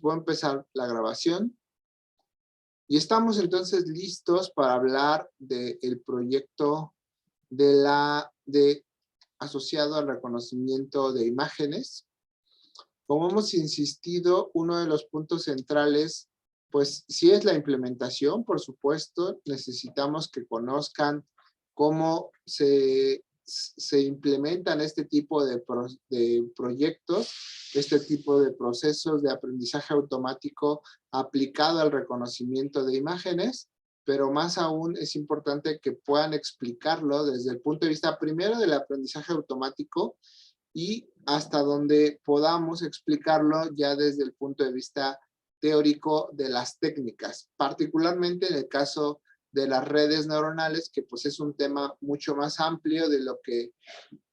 voy a empezar la grabación. Y estamos entonces listos para hablar del proyecto asociado al reconocimiento de imágenes. Como hemos insistido, uno de los puntos centrales, pues sí es la implementación, por supuesto. Necesitamos que conozcan cómo se implementan este tipo de proyectos, este tipo de procesos de aprendizaje automático aplicado al reconocimiento de imágenes, pero más aún es importante que puedan explicarlo desde el punto de vista primero del aprendizaje automático y hasta donde podamos explicarlo ya desde el punto de vista teórico de las técnicas, particularmente en el caso de las redes neuronales, que pues es un tema mucho más amplio de lo que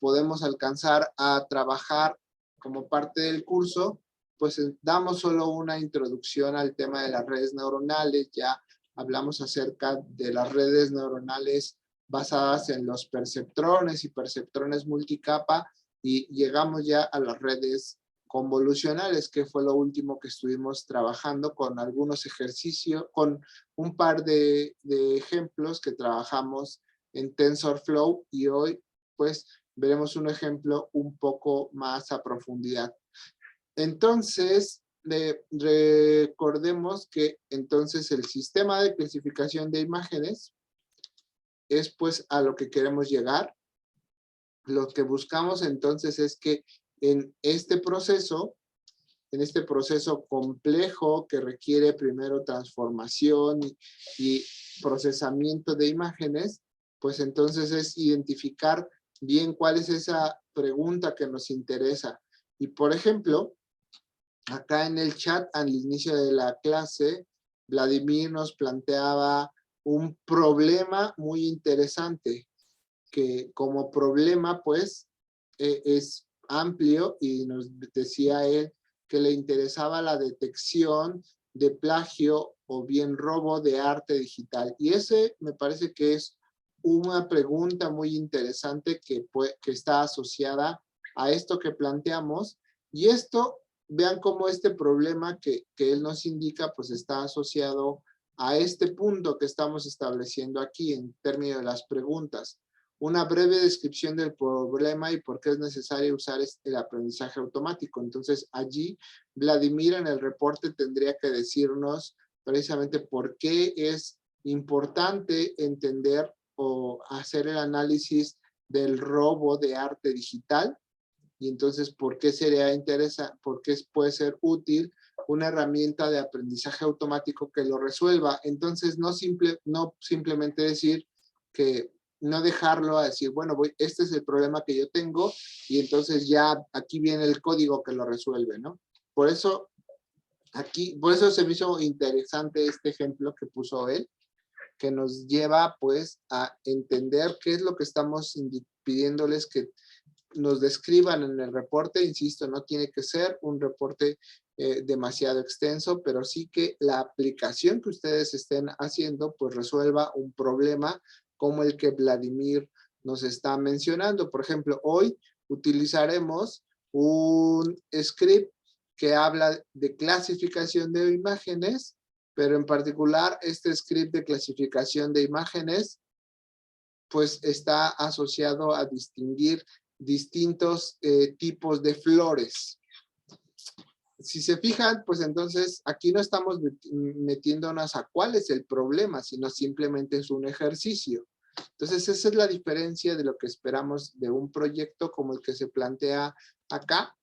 podemos alcanzar a trabajar como parte del curso. Pues damos solo una introducción al tema de las redes neuronales, ya hablamos acerca de las redes neuronales basadas en los perceptrones y perceptrones multicapa, y llegamos ya a las redes convolucionales, que fue lo último que estuvimos trabajando con algunos ejercicios, con un par de ejemplos que trabajamos en TensorFlow, y hoy pues veremos un ejemplo un poco más a profundidad. Entonces, recordemos que entonces el sistema de clasificación de imágenes es pues a lo que queremos llegar. Lo que buscamos entonces es que en este proceso complejo que requiere primero transformación y procesamiento de imágenes, pues entonces es identificar bien cuál es esa pregunta que nos interesa. Y por ejemplo, acá en el chat al inicio de la clase, Vladimir nos planteaba un problema muy interesante, que como problema pues es amplio, y nos decía él que le interesaba la detección de plagio o bien robo de arte digital. Y ese me parece que es una pregunta muy interesante que está asociada a esto que planteamos. Y esto, vean cómo este problema que él nos indica pues está asociado a este punto que estamos estableciendo aquí en términos de las preguntas. Una breve descripción del problema y por qué es necesario usar el aprendizaje automático. Entonces, allí Vladimir en el reporte tendría que decirnos precisamente por qué es importante entender o hacer el análisis del robo de arte digital, y entonces por qué sería interesante, por qué puede ser útil una herramienta de aprendizaje automático que lo resuelva. Entonces, no simplemente decir que no dejarlo a decir, bueno, este es el problema que yo tengo y entonces ya aquí viene el código que lo resuelve, ¿no? Por eso se me hizo interesante este ejemplo que puso él, que nos lleva pues a entender qué es lo que estamos pidiéndoles que nos describan en el reporte. Insisto, no tiene que ser un reporte demasiado extenso, pero sí que la aplicación que ustedes estén haciendo pues resuelva un problema como el que Vladimir nos está mencionando. Por ejemplo, hoy utilizaremos un script que habla de clasificación de imágenes, pero en particular este script de clasificación de imágenes pues está asociado a distinguir distintos tipos de flores. Si se fijan, pues entonces aquí no estamos metiéndonos a cuál es el problema, sino simplemente es un ejercicio. Entonces esa es la diferencia de lo que esperamos de un proyecto como el que se plantea acá,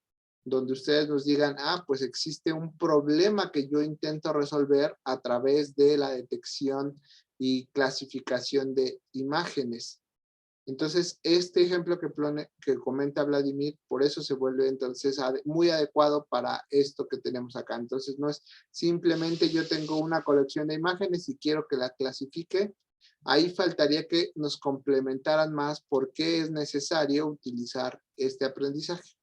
donde ustedes nos digan, pues existe un problema que yo intento resolver a través de la detección y clasificación de imágenes. Entonces, este ejemplo que comenta Vladimir, por eso se vuelve entonces muy adecuado para esto que tenemos acá. Entonces, no es simplemente yo tengo una colección de imágenes y quiero que la clasifique. Ahí faltaría que nos complementaran más por qué es necesario utilizar este aprendizaje.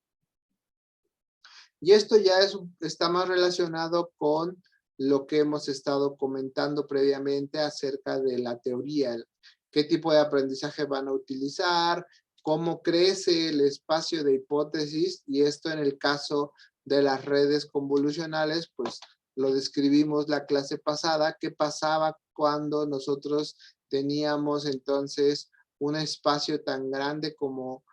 Y esto ya está más relacionado con lo que hemos estado comentando previamente acerca de la teoría, qué tipo de aprendizaje van a utilizar, cómo crece el espacio de hipótesis, y esto en el caso de las redes convolucionales, pues lo describimos la clase pasada. ¿Qué pasaba cuando nosotros teníamos entonces un espacio tan grande como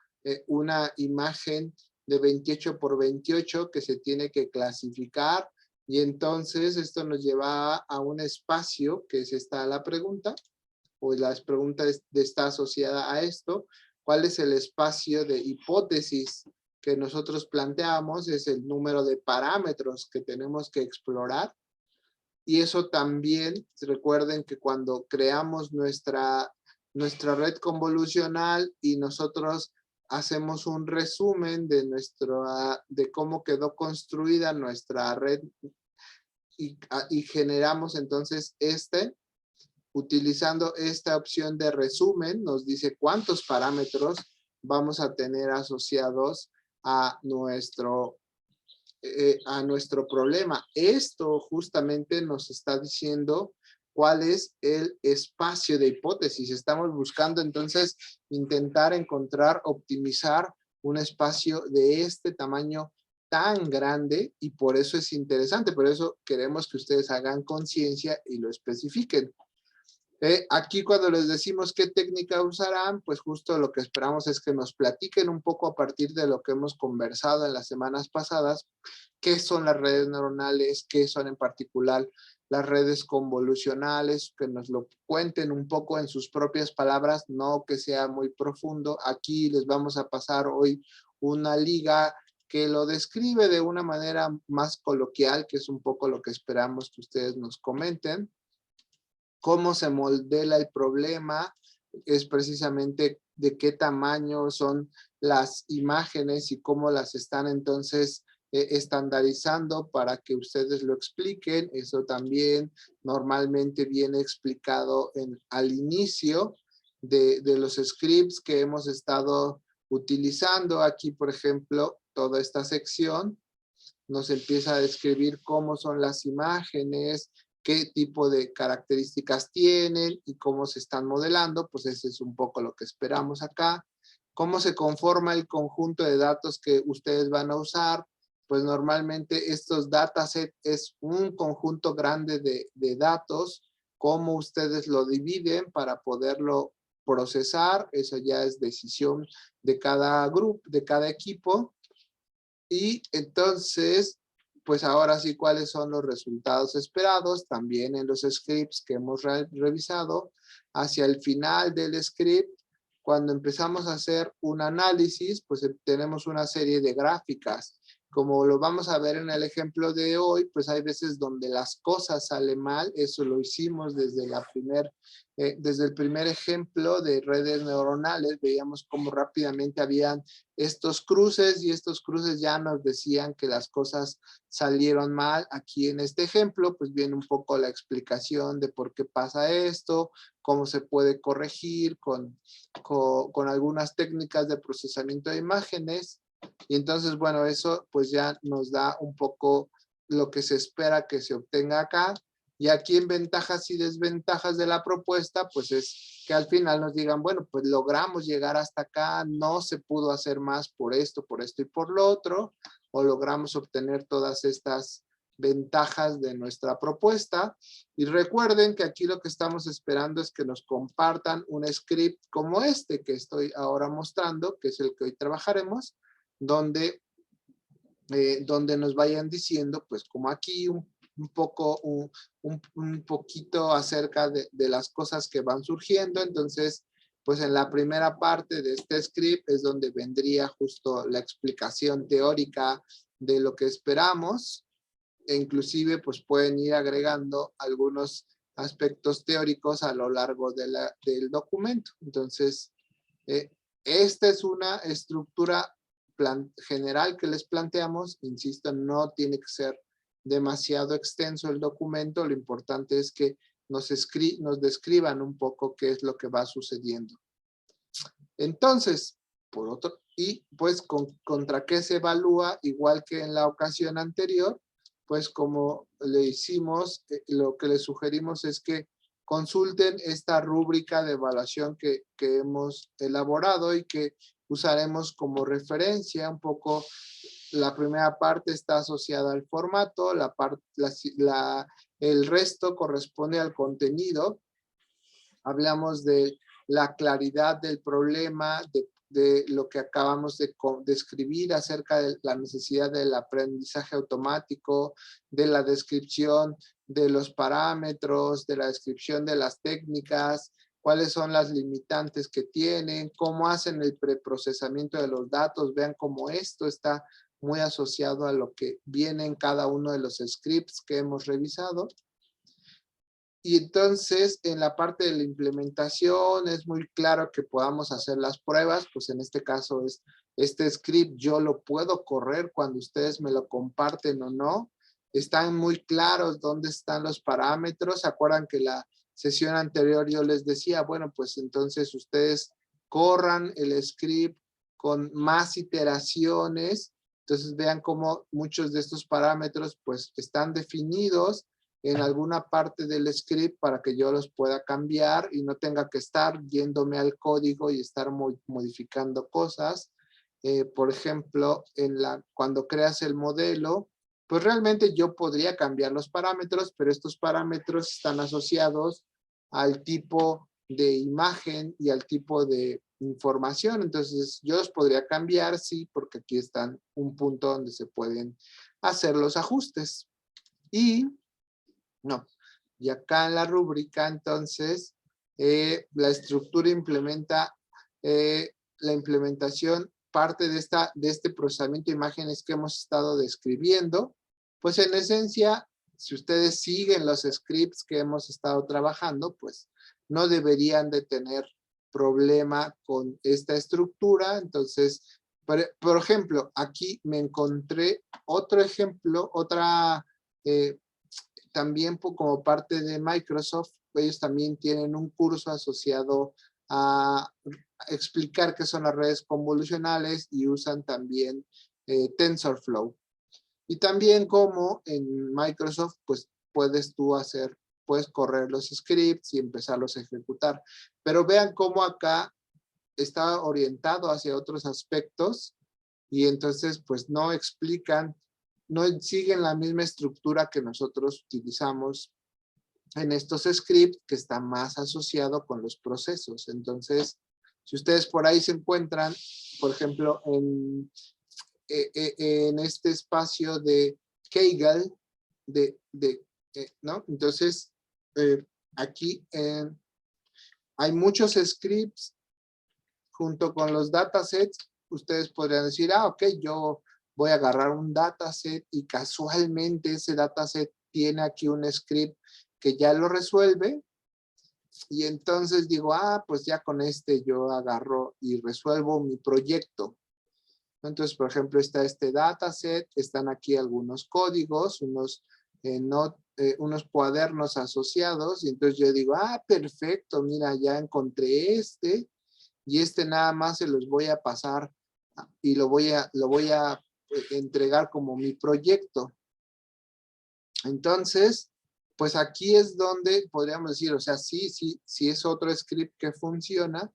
una imagen de 28 por 28 que se tiene que clasificar? Y entonces esto nos lleva a un espacio, que es esta la pregunta, o la pregunta está asociada a esto. ¿Cuál es el espacio de hipótesis que nosotros planteamos? Es el número de parámetros que tenemos que explorar. Y eso también, recuerden que cuando creamos nuestra red convolucional y nosotros hacemos un resumen de cómo quedó construida nuestra red y generamos entonces utilizando esta opción de resumen, nos dice cuántos parámetros vamos a tener asociados a nuestro problema. Esto justamente nos está diciendo cuál es el espacio de hipótesis. Estamos buscando entonces intentar encontrar, optimizar un espacio de este tamaño tan grande, y por eso es interesante, por eso queremos que ustedes hagan conciencia y lo especifiquen. Aquí cuando les decimos qué técnica usarán, pues justo lo que esperamos es que nos platiquen un poco a partir de lo que hemos conversado en las semanas pasadas, qué son las redes neuronales, qué son en particular las redes convolucionales, que nos lo cuenten un poco en sus propias palabras, no que sea muy profundo. Aquí les vamos a pasar hoy una liga que lo describe de una manera más coloquial, que es un poco lo que esperamos que ustedes nos comenten. Cómo se modela el problema es precisamente de qué tamaño son las imágenes y cómo las están entonces estandarizando para que ustedes lo expliquen. Eso también normalmente viene explicado al inicio de los scripts que hemos estado utilizando. Aquí, por ejemplo, toda esta sección nos empieza a describir cómo son las imágenes, qué tipo de características tienen y cómo se están modelando. Pues ese es un poco lo que esperamos acá. ¿Cómo se conforma el conjunto de datos que ustedes van a usar? Pues normalmente estos datasets es un conjunto grande de datos. ¿Cómo ustedes lo dividen para poderlo procesar? Eso ya es decisión de cada grupo, de cada equipo. Y entonces, pues ahora sí, ¿cuáles son los resultados esperados? También en los scripts que hemos revisado, hacia el final del script, cuando empezamos a hacer un análisis, pues tenemos una serie de gráficas. Como lo vamos a ver en el ejemplo de hoy, pues hay veces donde las cosas salen mal. Eso lo hicimos desde el primer ejemplo de redes neuronales. Veíamos cómo rápidamente habían estos cruces y estos cruces ya nos decían que las cosas salieron mal. Aquí en este ejemplo, pues viene un poco la explicación de por qué pasa esto, cómo se puede corregir con algunas técnicas de procesamiento de imágenes. Y entonces, bueno, eso pues ya nos da un poco lo que se espera que se obtenga acá. Y aquí en ventajas y desventajas de la propuesta, pues es que al final nos digan, bueno, pues logramos llegar hasta acá, no se pudo hacer más por esto y por lo otro, o logramos obtener todas estas ventajas de nuestra propuesta. Y recuerden que aquí lo que estamos esperando es que nos compartan un script como este que estoy ahora mostrando, que es el que hoy trabajaremos, donde nos vayan diciendo, pues como aquí un poquito acerca de las cosas que van surgiendo. Entonces, pues en la primera parte de este script es donde vendría justo la explicación teórica de lo que esperamos, e inclusive pues pueden ir agregando algunos aspectos teóricos a lo largo del documento. Entonces, esta es una estructura general que les planteamos. Insisto, no tiene que ser demasiado extenso el documento. Lo importante es que nos describan un poco qué es lo que va sucediendo. Entonces, y pues contra qué se evalúa, igual que en la ocasión anterior, pues como le hicimos, lo que les sugerimos es que consulten esta rúbrica de evaluación que hemos elaborado y que usaremos como referencia un poco la primera parte está asociada al formato, el resto corresponde al contenido. Hablamos de la claridad del problema, de lo que acabamos de describir acerca de la necesidad del aprendizaje automático, de la descripción de los parámetros, de la descripción de las técnicas, cuáles son las limitantes que tienen, cómo hacen el preprocesamiento de los datos. Vean cómo esto está muy asociado a lo que viene en cada uno de los scripts que hemos revisado. Y entonces, en la parte de la implementación, es muy claro que podamos hacer las pruebas. Pues en este caso, este script yo lo puedo correr cuando ustedes me lo comparten o no. Están muy claros dónde están los parámetros. ¿Se acuerdan que la sesión anterior yo les decía, bueno, pues entonces ustedes corran el script con más iteraciones? Entonces vean cómo muchos de estos parámetros pues están definidos en alguna parte del script para que yo los pueda cambiar y no tenga que estar yéndome al código y estar modificando cosas. Por ejemplo, cuando creas el modelo, pues realmente yo podría cambiar los parámetros, pero estos parámetros están asociados al tipo de imagen y al tipo de información. Entonces, yo los podría cambiar, sí, porque aquí están un punto donde se pueden hacer los ajustes. Y acá en la rúbrica, entonces, la estructura implementa, la implementación parte de este procesamiento de imágenes que hemos estado describiendo. Pues en esencia, si ustedes siguen los scripts que hemos estado trabajando, pues no deberían de tener problema con esta estructura. Entonces, por ejemplo, aquí me encontré otro ejemplo, también como parte de Microsoft, ellos también tienen un curso asociado a explicar qué son las redes convolucionales y usan también TensorFlow. Y también como en Microsoft, pues puedes correr los scripts y empezarlos a ejecutar. Pero vean cómo acá está orientado hacia otros aspectos y entonces pues no siguen la misma estructura que nosotros utilizamos en estos scripts, que está más asociado con los procesos. Entonces, si ustedes por ahí se encuentran, por ejemplo, en este espacio de Kaggle, ¿no? Entonces, aquí hay muchos scripts junto con los datasets. Ustedes podrían decir, ok, yo voy a agarrar un dataset y casualmente ese dataset tiene aquí un script que ya lo resuelve. Y entonces digo, pues ya con este yo agarro y resuelvo mi proyecto. Entonces, por ejemplo, está este dataset, están aquí algunos códigos, unos cuadernos asociados. Y entonces yo digo, perfecto, mira, ya encontré este. Y este nada más se los voy a pasar y lo voy a entregar como mi proyecto. Entonces, pues aquí es donde podríamos decir, o sea, sí es otro script que funciona,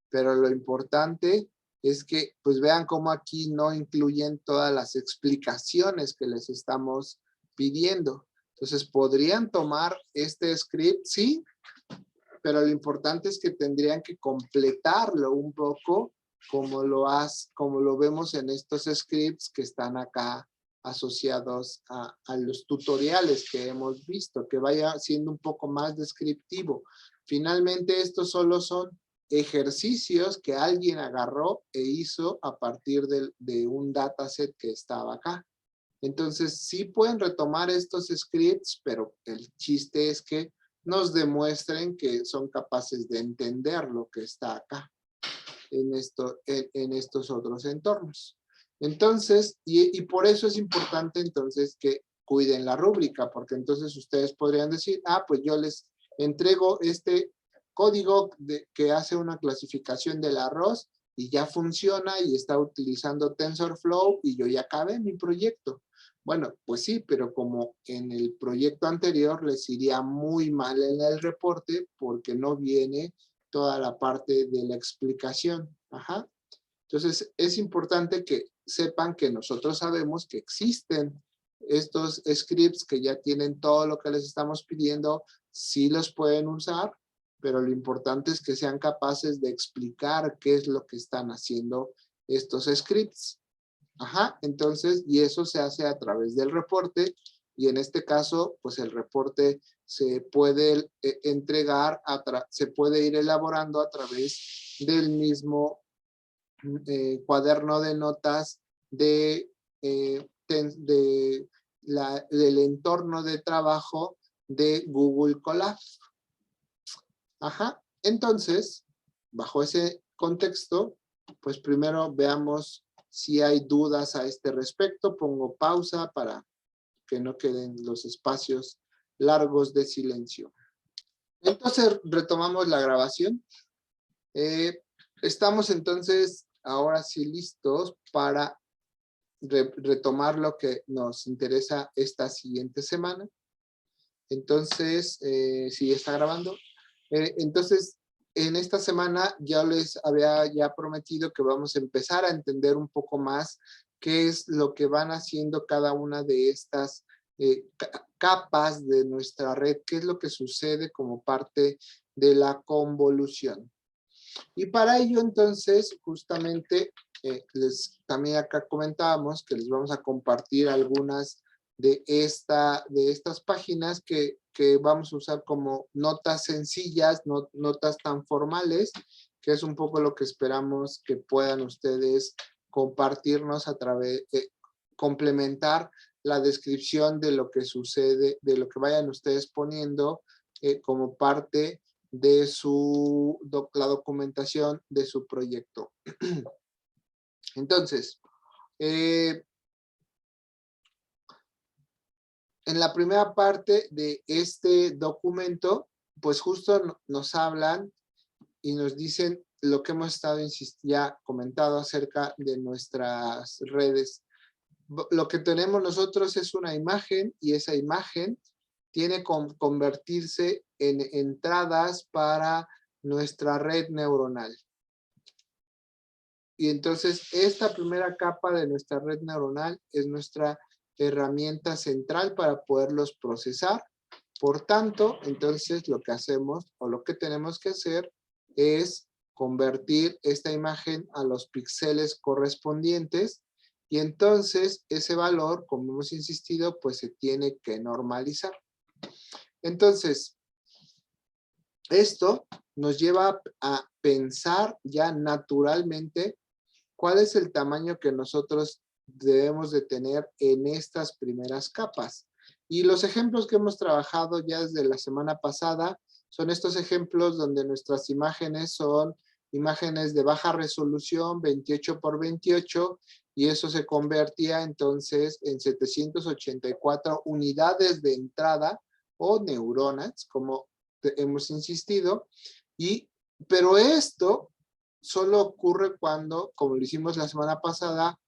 pero lo importante es que pues vean cómo aquí no incluyen todas las explicaciones que les estamos pidiendo. Entonces, ¿podrían tomar este script? Sí, pero lo importante es que tendrían que completarlo un poco como lo vemos en estos scripts que están acá asociados a los tutoriales que hemos visto, que vaya siendo un poco más descriptivo. Finalmente, estos solo son ejercicios que alguien agarró e hizo a partir de un dataset que estaba acá. Entonces, sí pueden retomar estos scripts, pero el chiste es que nos demuestren que son capaces de entender lo que está acá en estos otros entornos. Entonces, y por eso es importante entonces que cuiden la rúbrica, porque entonces ustedes podrían decir, pues yo les entrego este código que hace una clasificación del arroz y ya funciona y está utilizando TensorFlow y yo ya acabé mi proyecto. Bueno, pues sí, pero como en el proyecto anterior les iría muy mal en el reporte porque no viene toda la parte de la explicación. Ajá. Entonces, es importante que sepan que nosotros sabemos que existen estos scripts que ya tienen todo lo que les estamos pidiendo, sí los pueden usar, pero lo importante es que sean capaces de explicar qué es lo que están haciendo estos scripts. Ajá, entonces, y eso se hace a través del reporte, y en este caso, pues el reporte se puede entregar, se puede ir elaborando a través del mismo cuaderno de notas del entorno de trabajo de Google Colab. Ajá, entonces, bajo ese contexto, pues primero veamos si hay dudas a este respecto. Pongo pausa para que no queden los espacios largos de silencio. Entonces, retomamos la grabación. Estamos entonces ahora sí listos para retomar lo que nos interesa esta siguiente semana. Entonces, sí está grabando. Entonces, en esta semana ya les había prometido que vamos a empezar a entender un poco más qué es lo que van haciendo cada una de estas capas de nuestra red, qué es lo que sucede como parte de la convolución. Y para ello, entonces, justamente, también acá comentábamos que les vamos a compartir algunas de estas páginas que vamos a usar como notas sencillas, notas tan formales, que es un poco lo que esperamos que puedan ustedes compartirnos a través, complementar la descripción de lo que sucede, de lo que vayan ustedes poniendo como parte de la documentación de su proyecto. Entonces, en la primera parte de este documento, pues justo nos hablan y nos dicen lo que hemos estado ya comentado acerca de nuestras redes. Lo que tenemos nosotros es una imagen y esa imagen tiene que convertirse en entradas para nuestra red neuronal. Y entonces esta primera capa de nuestra red neuronal es nuestra herramienta central para poderlos procesar. Por tanto, entonces lo que hacemos o lo que tenemos que hacer es convertir esta imagen a los píxeles correspondientes y entonces ese valor, como hemos insistido, pues se tiene que normalizar. Entonces, esto nos lleva a pensar ya naturalmente cuál es el tamaño que nosotros debemos de tener en estas primeras capas. Y los ejemplos que hemos trabajado ya desde la semana pasada son estos ejemplos donde nuestras imágenes son imágenes de baja resolución, 28 por 28, y eso se convertía entonces en 784 unidades de entrada o neuronas, como hemos insistido, pero esto solo ocurre cuando, como lo hicimos la semana pasada,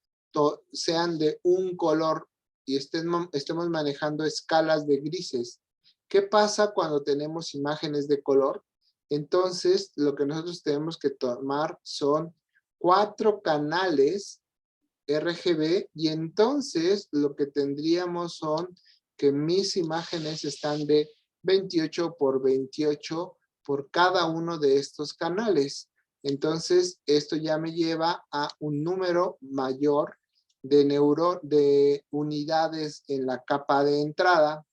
sean de un color y estemos manejando escalas de grises. ¿Qué pasa cuando tenemos imágenes de color? Entonces, lo que nosotros tenemos que tomar son 4 canales RGB y entonces lo que tendríamos son que mis imágenes están de 28 por 28 por cada uno de estos canales. Entonces, esto ya me lleva a un número mayor de unidades en la capa de entrada,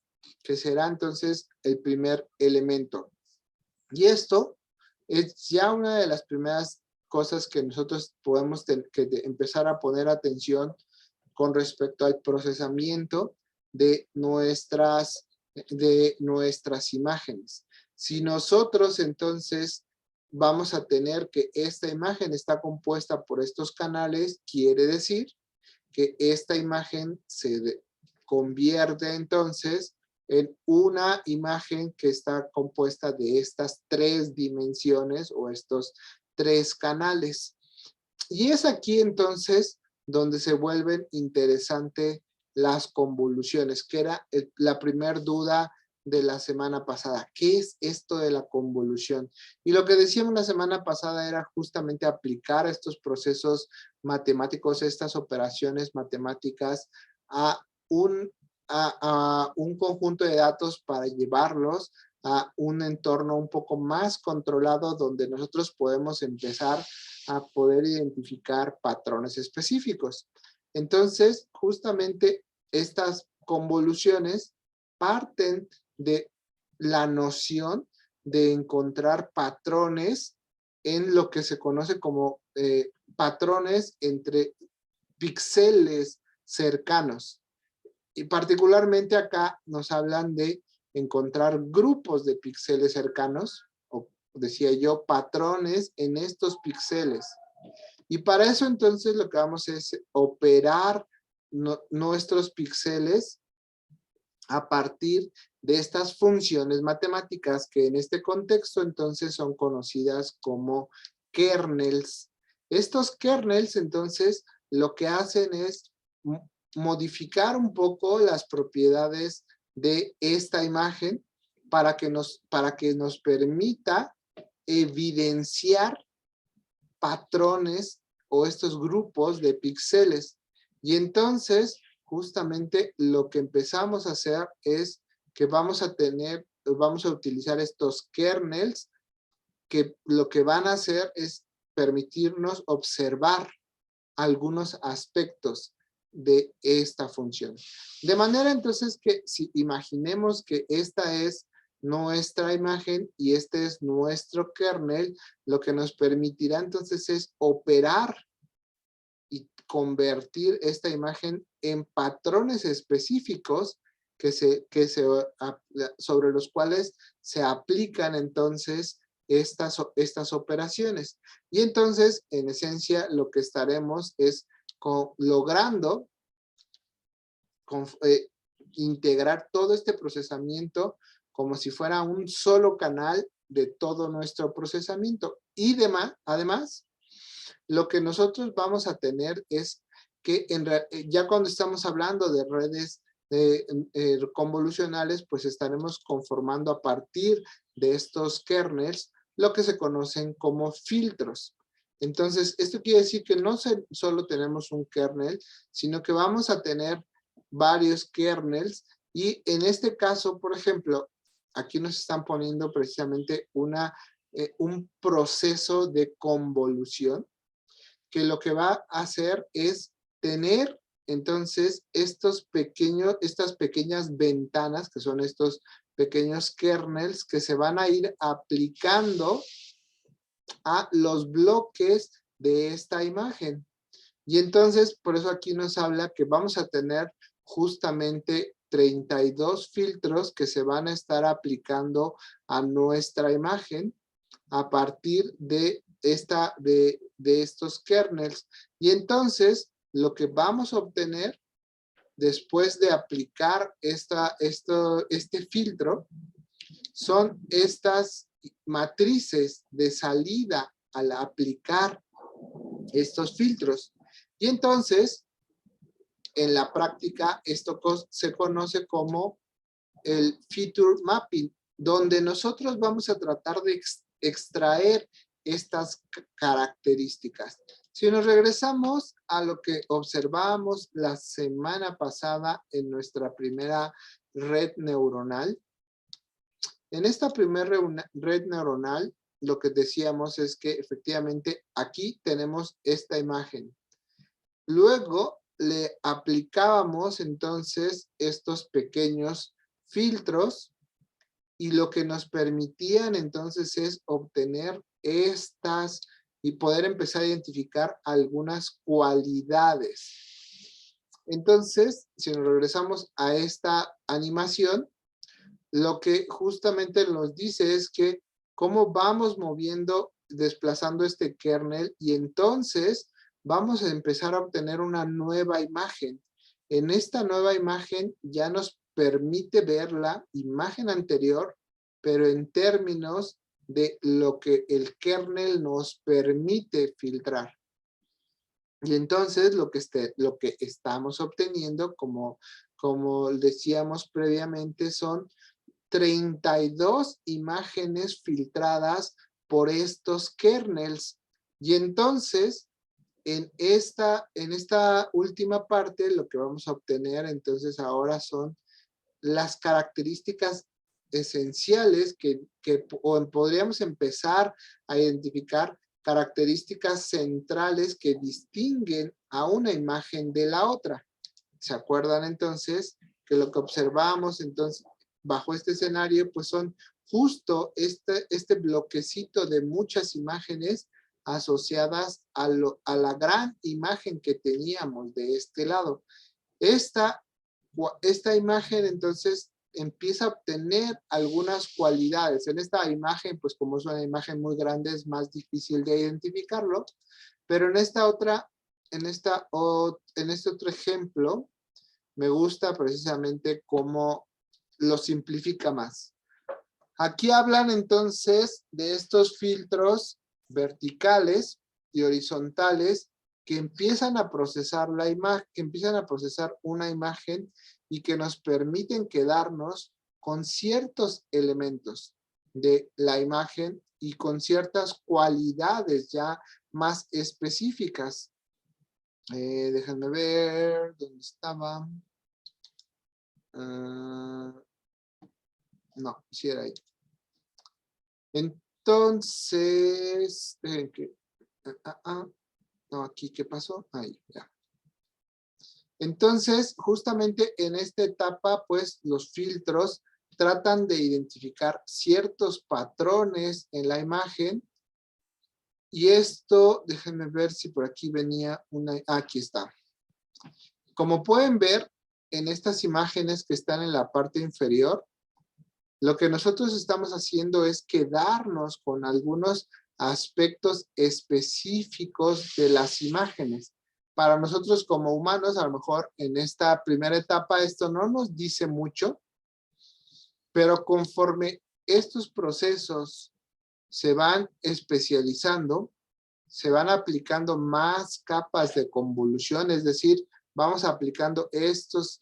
que será entonces el primer elemento. Y esto es ya una de las primeras cosas que nosotros podemos empezar a poner atención con respecto al procesamiento de nuestras imágenes. Si nosotros entonces vamos a tener que esta imagen está compuesta por estos canales, quiere decir que esta imagen se convierte entonces en una imagen que está compuesta de estas 3 dimensiones o estos 3 canales. Y es aquí entonces donde se vuelven interesantes las convoluciones, que era la primera duda de la semana pasada. ¿Qué es esto de la convolución? Y lo que decíamos la semana pasada era justamente aplicar estos procesos matemáticos, estas operaciones matemáticas a un conjunto de datos para llevarlos a un entorno un poco más controlado donde nosotros podemos empezar a poder identificar patrones específicos. Entonces, justamente estas convoluciones parten de la noción de encontrar patrones en lo que se conoce como patrones entre píxeles cercanos. Y particularmente acá nos hablan de encontrar grupos de píxeles cercanos, o decía yo, patrones en estos píxeles. Y para eso entonces lo que vamos es operar nuestros píxeles a partir de estas funciones matemáticas que en este contexto entonces son conocidas como kernels. Estos kernels entonces lo que hacen es modificar un poco las propiedades de esta imagen para que nos permita evidenciar patrones o estos grupos de píxeles. Y entonces, justamente lo que empezamos a hacer es que vamos a utilizar estos kernels que lo que van a hacer es permitirnos observar algunos aspectos de esta función. De manera entonces que si imaginemos que esta es nuestra imagen y este es nuestro kernel, lo que nos permitirá entonces es operar y convertir esta imagen en patrones específicos sobre los cuales se aplican entonces estas operaciones. Y entonces, en esencia, lo que estaremos es logrando integrar todo este procesamiento como si fuera un solo canal de todo nuestro procesamiento. Y además, lo que nosotros vamos a tener es que ya cuando estamos hablando de redes convolucionales, pues estaremos conformando a partir de estos kernels lo que se conocen como filtros. Entonces, esto quiere decir que no solo tenemos un kernel, sino que vamos a tener varios kernels y en este caso, por ejemplo, aquí nos están poniendo precisamente un proceso de convolución que lo que va a hacer es tener entonces estas pequeñas ventanas, que son estos pequeños kernels que se van a ir aplicando a los bloques de esta imagen. Y entonces, por eso aquí nos habla que vamos a tener justamente 32 filtros que se van a estar aplicando a nuestra imagen a partir de estos kernels. Y entonces, lo que vamos a obtener después de aplicar este filtro son estas matrices de salida al aplicar estos filtros. Y entonces, en la práctica, esto se conoce como el feature mapping, donde nosotros vamos a tratar de extraer estas características. Si nos regresamos a lo que observábamos la semana pasada en nuestra primera red neuronal, en esta primera red neuronal, lo que decíamos es que efectivamente aquí tenemos esta imagen. Luego le aplicábamos entonces estos pequeños filtros y lo que nos permitían entonces es obtener estas y poder empezar a identificar algunas cualidades. Entonces, si nos regresamos a esta animación, lo que justamente nos dice es que cómo vamos moviendo, desplazando este kernel y entonces vamos a empezar a obtener una nueva imagen. En esta nueva imagen ya nos permite ver la imagen anterior, pero en términos de lo que el kernel nos permite filtrar. Y entonces lo que estamos obteniendo, como decíamos previamente, son 32 imágenes filtradas por estos kernels. Y entonces, en esta última parte, lo que vamos a obtener entonces ahora son las características esenciales o podríamos empezar a identificar características centrales que distinguen a una imagen de la otra. ¿Se acuerdan entonces que lo que observamos entonces bajo este escenario pues son justo este bloquecito de muchas imágenes asociadas a la gran imagen que teníamos de este lado? Esta imagen entonces empieza a obtener algunas cualidades. En esta imagen, pues como es una imagen muy grande, es más difícil de identificarlo, pero en este otro ejemplo, me gusta precisamente cómo lo simplifica más. Aquí hablan entonces de estos filtros verticales y horizontales que empiezan a procesar la imagen, que empiezan a procesar una imagen y que nos permiten quedarnos con ciertos elementos de la imagen y con ciertas cualidades ya más específicas. Déjenme ver dónde estaba. No, sí era ahí. Entonces, no, aquí, ¿qué pasó? Ahí, ya. Entonces, justamente en esta etapa, pues, los filtros tratan de identificar ciertos patrones en la imagen. Y esto, déjenme ver si por aquí venía una... Aquí está. Como pueden ver, en estas imágenes que están en la parte inferior, lo que nosotros estamos haciendo es quedarnos con algunos aspectos específicos de las imágenes. Para nosotros como humanos, a lo mejor en esta primera etapa esto no nos dice mucho, pero conforme estos procesos se van especializando, se van aplicando más capas de convolución, es decir, vamos aplicando estos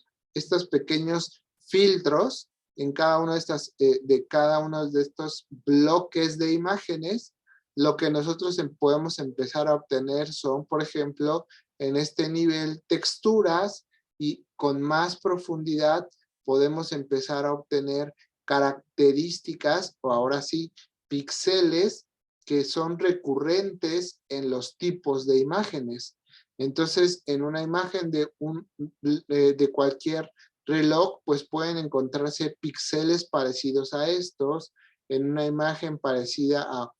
pequeños filtros en cada una de cada uno de estos bloques de imágenes. Lo que nosotros podemos empezar a obtener son, por ejemplo, en este nivel, texturas, y con más profundidad podemos empezar a obtener características, o ahora sí, píxeles, que son recurrentes en los tipos de imágenes. Entonces, en una imagen de cualquier reloj, pues pueden encontrarse píxeles parecidos a estos. En una imagen parecida a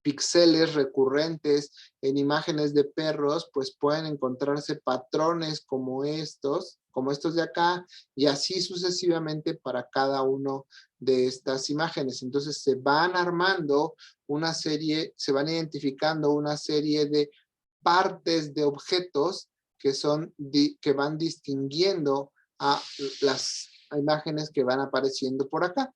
píxeles recurrentes en imágenes de perros, pues pueden encontrarse patrones como estos de acá, y así sucesivamente para cada uno de estas imágenes. Entonces se van armando una serie, se van identificando una serie de partes de objetos que van distinguiendo a las imágenes que van apareciendo por acá.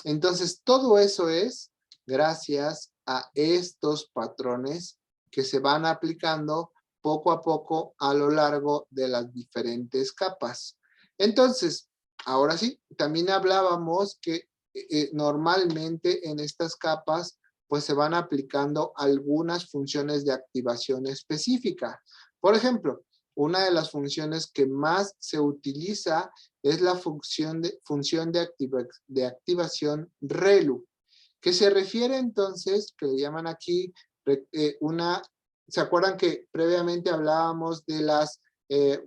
Entonces todo eso es gracias a estos patrones que se van aplicando poco a poco a lo largo de las diferentes capas. Entonces, ahora sí, también hablábamos que normalmente en estas capas pues se van aplicando algunas funciones de activación específica. Por ejemplo, una de las funciones que más se utiliza es la función de activación ReLU, que se refiere entonces, que le llaman aquí ¿se acuerdan que previamente hablábamos de las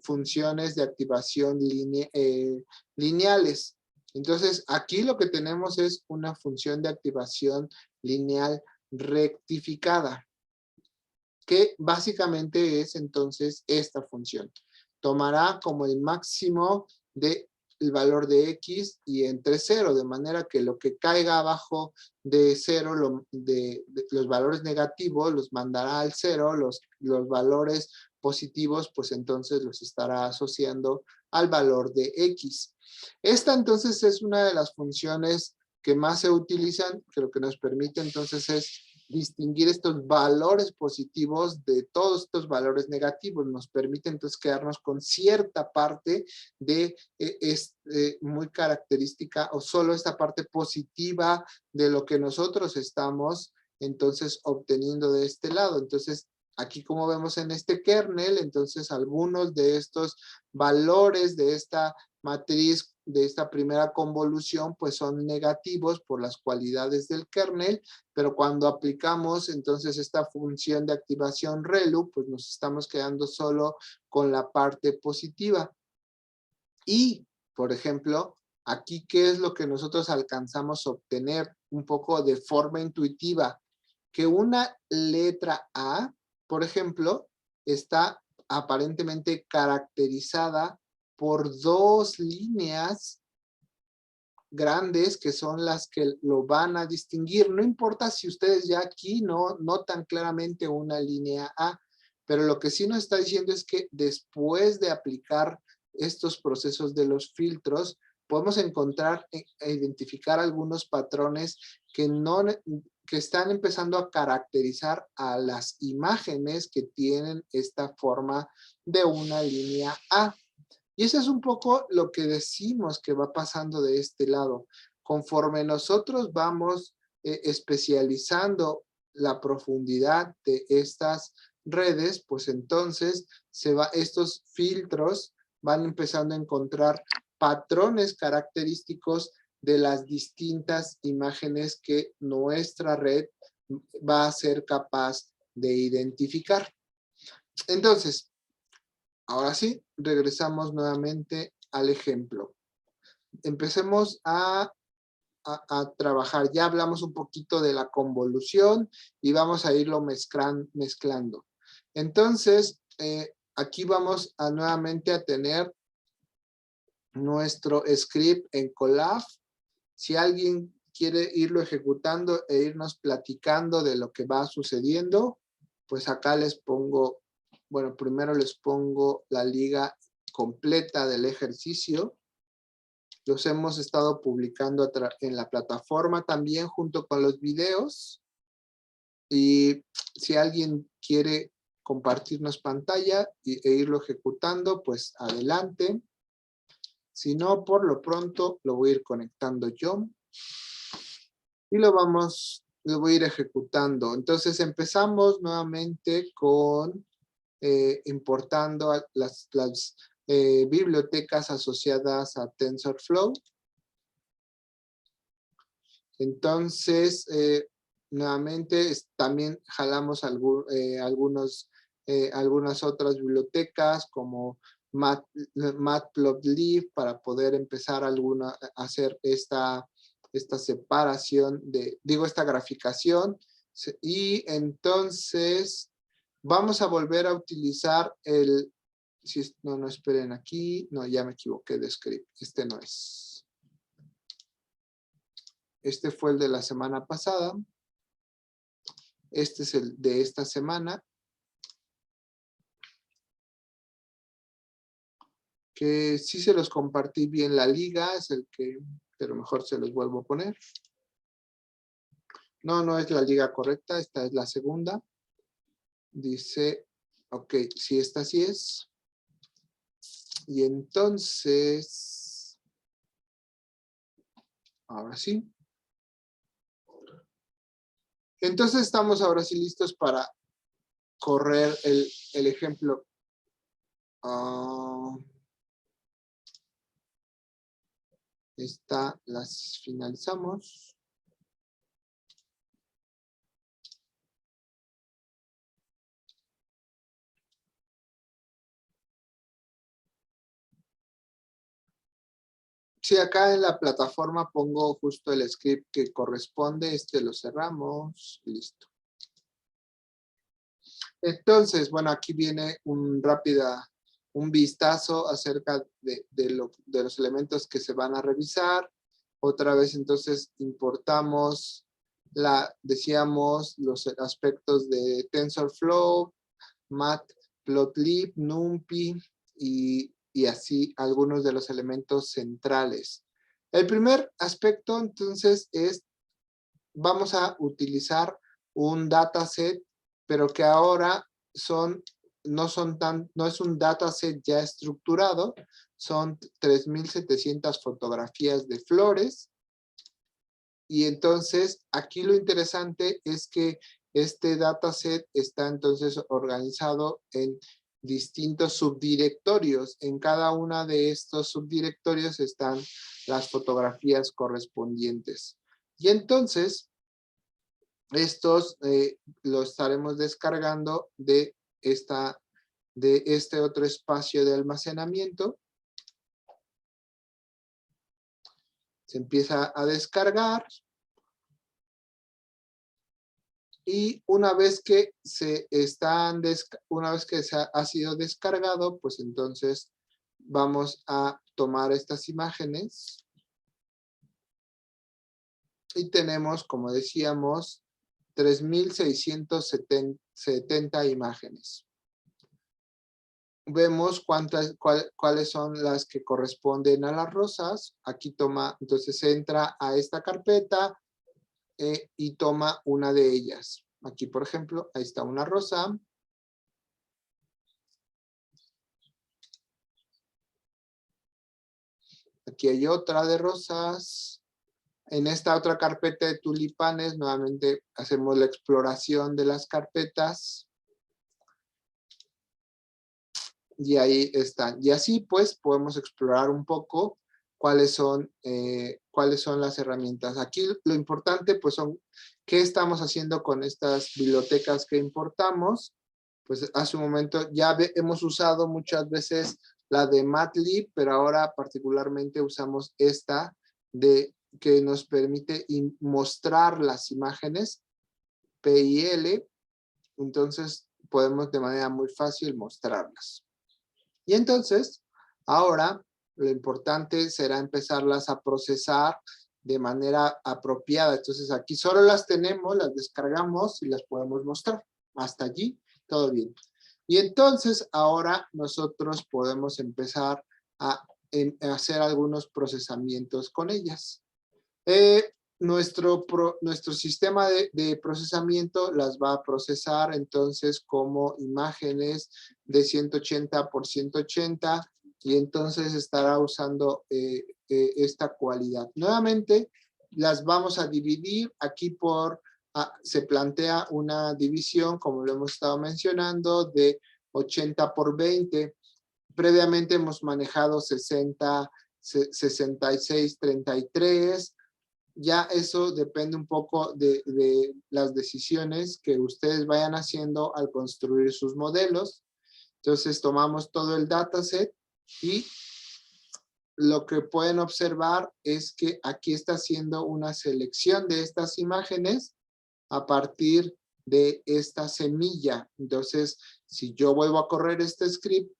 funciones de activación lineales? Entonces, aquí lo que tenemos es una función de activación lineal rectificada, que básicamente es entonces esta función. Tomará como el máximo del valor de X y entre 0, de manera que lo que caiga abajo de 0, los valores negativos los mandará al 0, los valores positivos pues entonces los estará asociando al valor de X. Esta entonces es una de las funciones que más se utilizan, que lo que nos permite entonces es distinguir estos valores positivos de todos estos valores negativos. Nos permite entonces quedarnos con cierta parte de muy característica o solo esta parte positiva de lo que nosotros estamos entonces obteniendo de este lado. Entonces, aquí como vemos en este kernel, entonces algunos de estos valores de esta matriz, de esta primera convolución, pues son negativos por las cualidades del kernel, pero cuando aplicamos entonces esta función de activación ReLU, pues nos estamos quedando solo con la parte positiva. Y, por ejemplo, aquí, ¿qué es lo que nosotros alcanzamos a obtener un poco de forma intuitiva? Que una letra A, por ejemplo, está aparentemente caracterizada por dos líneas grandes que son las que lo van a distinguir. No importa si ustedes ya aquí no notan claramente una línea A, pero lo que sí nos está diciendo es que después de aplicar estos procesos de los filtros, podemos encontrar e identificar algunos patrones que están empezando a caracterizar a las imágenes que tienen esta forma de una línea A. Y eso es un poco lo que decimos que va pasando de este lado. Conforme nosotros vamos especializando la profundidad de estas redes, pues entonces estos filtros van empezando a encontrar patrones característicos de las distintas imágenes que nuestra red va a ser capaz de identificar. Entonces, ahora sí, regresamos nuevamente al ejemplo. Empecemos a trabajar. Ya hablamos un poquito de la convolución y vamos a irlo mezclando. Entonces, aquí vamos nuevamente a tener nuestro script en Colab. Si alguien quiere irlo ejecutando e irnos platicando de lo que va sucediendo, pues acá les pongo, bueno, primero les pongo la liga completa del ejercicio. Los hemos estado publicando en la plataforma también junto con los videos. Y si alguien quiere compartirnos pantalla e irlo ejecutando, pues adelante. Si no, por lo pronto lo voy a ir conectando yo. Y lo voy a ir ejecutando. Entonces empezamos nuevamente con importando las bibliotecas asociadas a TensorFlow. Entonces, nuevamente también jalamos algunas otras bibliotecas como Matplotlib para poder empezar a hacer esta separación esta graficación. Y entonces vamos a volver a utilizar no, esperen aquí. No, ya me equivoqué de script. Este no es. Este fue el de la semana pasada. Este es el de esta semana. Que sí se los compartí bien la liga. Es el que, pero mejor se los vuelvo a poner. No, no es la liga correcta. Esta es la segunda. Dice, ok, sí, esta sí es. Y entonces, ahora sí. Entonces estamos ahora sí listos para correr el ejemplo. Esta las finalizamos. Sí, acá en la plataforma pongo justo el script que corresponde. Lo cerramos. Listo. Entonces, bueno, aquí viene un vistazo acerca de los elementos que se van a revisar. Otra vez, entonces, importamos, decíamos, los aspectos de TensorFlow, Matplotlib, NumPy y así algunos de los elementos centrales. El primer aspecto, entonces, vamos a utilizar un dataset, pero que ahora no es un dataset ya estructurado, son 3,700 fotografías de flores. Y entonces aquí lo interesante es que este dataset está entonces organizado en distintos subdirectorios. En cada una de estos subdirectorios están las fotografías correspondientes. Y entonces, estos los estaremos descargando de este otro espacio de almacenamiento. Se empieza a descargar. Y una vez que ha sido descargado, pues entonces vamos a tomar estas imágenes. Y tenemos, como decíamos, 3,670 imágenes. Vemos cuáles son las que corresponden a las rosas. Aquí entonces entra a esta carpeta y toma una de ellas. Aquí, por ejemplo, ahí está una rosa. Aquí hay otra de rosas. En esta otra carpeta de tulipanes, nuevamente hacemos la exploración de las carpetas. Y ahí están. Y así pues podemos explorar un poco cuáles son las herramientas. Aquí lo importante pues son qué estamos haciendo con estas bibliotecas que importamos. Pues hace un momento ya hemos usado muchas veces la de Matlib, pero ahora particularmente usamos esta que nos permite mostrar las imágenes PIL. Entonces podemos de manera muy fácil mostrarlas. Y entonces, ahora lo importante será empezarlas a procesar de manera apropiada. Entonces aquí solo las tenemos, las descargamos y las podemos mostrar. Hasta allí, todo bien. Y entonces ahora nosotros podemos empezar a hacer algunos procesamientos con ellas. Nuestro sistema de procesamiento las va a procesar entonces como imágenes de 180 por 180 y entonces estará usando esta cualidad. Nuevamente las vamos a dividir aquí se plantea una división, como lo hemos estado mencionando, de 80 por 20. Previamente hemos manejado 60, 66, 33. Ya eso depende un poco de las decisiones que ustedes vayan haciendo al construir sus modelos. Entonces tomamos todo el dataset y lo que pueden observar es que aquí está haciendo una selección de estas imágenes a partir de esta semilla. Entonces, si yo vuelvo a correr este script,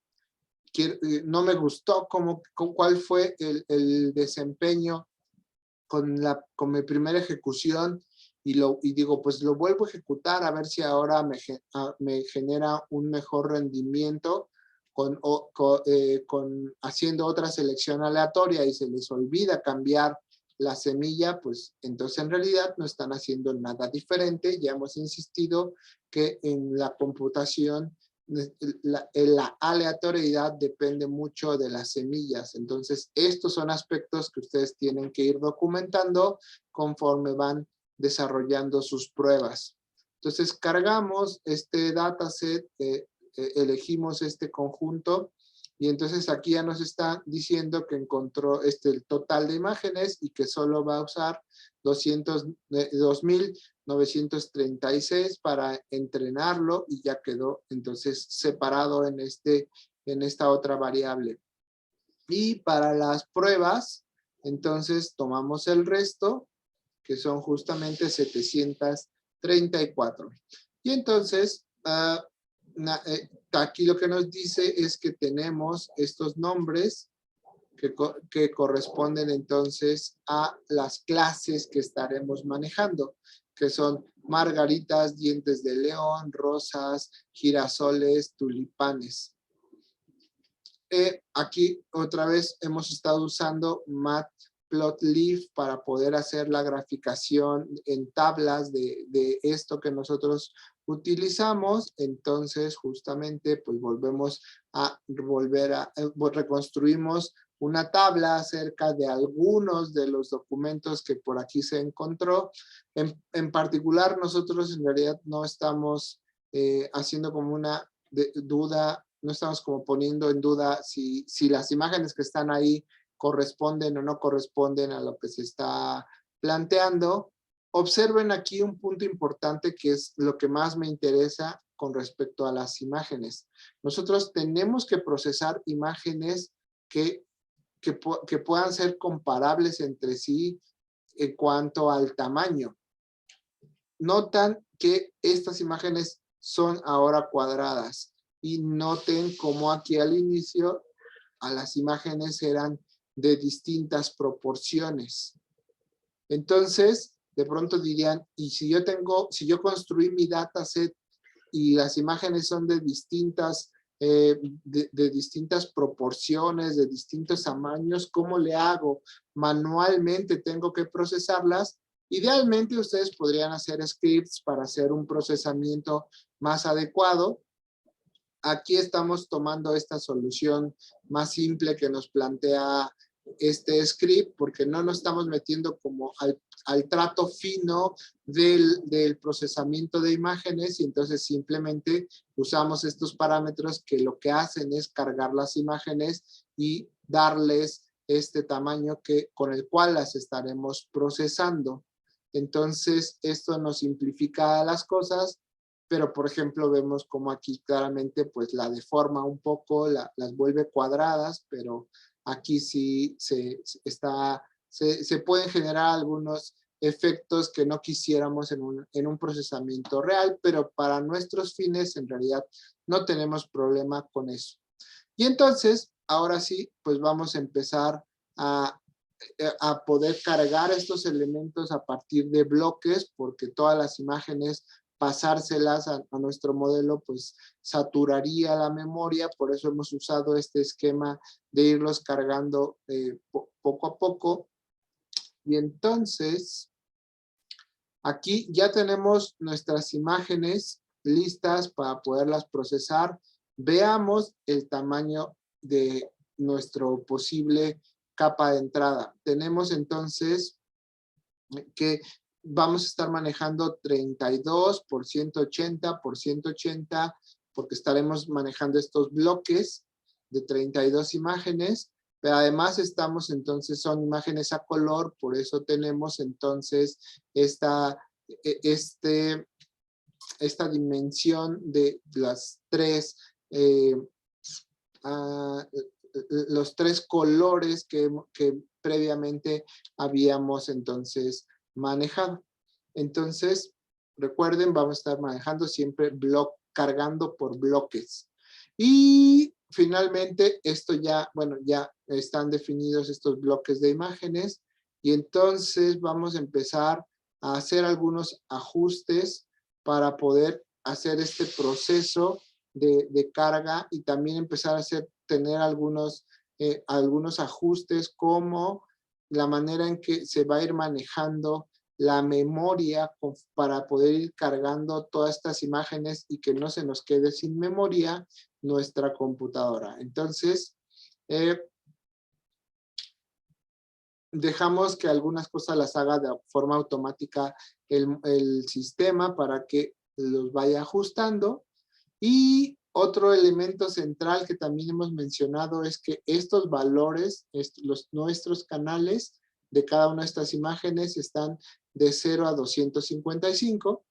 no me gustó cuál fue el desempeño con mi primera ejecución y digo, pues lo vuelvo a ejecutar a ver si ahora me genera un mejor rendimiento haciendo otra selección aleatoria y se les olvida cambiar la semilla, pues entonces en realidad no están haciendo nada diferente. Ya hemos insistido que en la computación la aleatoriedad depende mucho de las semillas. Entonces, estos son aspectos que ustedes tienen que ir documentando conforme van desarrollando sus pruebas. Entonces, cargamos este dataset, elegimos este conjunto y entonces aquí ya nos está diciendo que encontró el total de imágenes y que solo va a usar 2,936 para entrenarlo y ya quedó entonces separado en esta otra variable. Y para las pruebas, entonces tomamos el resto, que son justamente 734. Y entonces, aquí lo que nos dice es que tenemos estos nombres que corresponden entonces a las clases que estaremos manejando, que son margaritas, dientes de león, rosas, girasoles, tulipanes. Aquí otra vez hemos estado usando Matplotlib para poder hacer la graficación en tablas de esto que nosotros utilizamos. Entonces, justamente, pues reconstruimos una tabla acerca de algunos de los documentos que por aquí se encontró. En particular, nosotros en realidad no estamos haciendo como una duda, no estamos como poniendo en duda si las imágenes que están ahí corresponden o no corresponden a lo que se está planteando. Observen aquí un punto importante que es lo que más me interesa con respecto a las imágenes. Nosotros tenemos que procesar imágenes que puedan ser comparables entre sí en cuanto al tamaño. Notan que estas imágenes son ahora cuadradas y noten cómo aquí al inicio a las imágenes eran de distintas proporciones. Entonces, de pronto dirían, y si yo construí mi dataset y las imágenes son de distintas proporciones, de distintos tamaños, ¿cómo le hago? Manualmente tengo que procesarlas. Idealmente ustedes podrían hacer scripts para hacer un procesamiento más adecuado. Aquí estamos tomando esta solución más simple que nos plantea este script, porque no nos estamos metiendo como al trato fino del procesamiento de imágenes, y entonces simplemente usamos estos parámetros que lo que hacen es cargar las imágenes y darles este tamaño con el cual las estaremos procesando. Entonces, esto nos simplifica las cosas, pero por ejemplo vemos como aquí claramente pues la deforma un poco, las vuelve cuadradas, pero aquí sí se pueden generar algunos efectos que no quisiéramos en un procesamiento real, pero para nuestros fines en realidad no tenemos problema con eso. Y entonces, ahora sí, pues vamos a empezar a poder cargar estos elementos a partir de bloques, porque todas las imágenes, pasárselas a nuestro modelo, pues saturaría la memoria. Por eso hemos usado este esquema de irlos cargando poco a poco. Y entonces, aquí ya tenemos nuestras imágenes listas para poderlas procesar. Veamos el tamaño de nuestro posible capa de entrada. Tenemos entonces que vamos a estar manejando 32 por 180 por 180, porque estaremos manejando estos bloques de 32 imágenes, pero además son imágenes a color, por eso tenemos entonces esta dimensión de las los tres colores que previamente habíamos entonces manejado. Entonces, recuerden, vamos a estar manejando siempre cargando por bloques. Y finalmente, esto ya están definidos estos bloques de imágenes, y entonces vamos a empezar a hacer algunos ajustes para poder hacer este proceso de carga, y también empezar a tener algunos ajustes, como la manera en que se va a ir manejando la memoria para poder ir cargando todas estas imágenes y que no se nos quede sin memoria nuestra computadora. Entonces, dejamos que algunas cosas las haga de forma automática el sistema para que los vaya ajustando. Y otro elemento central que también hemos mencionado es que estos valores, nuestros canales de cada una de estas imágenes están de 0 a 255.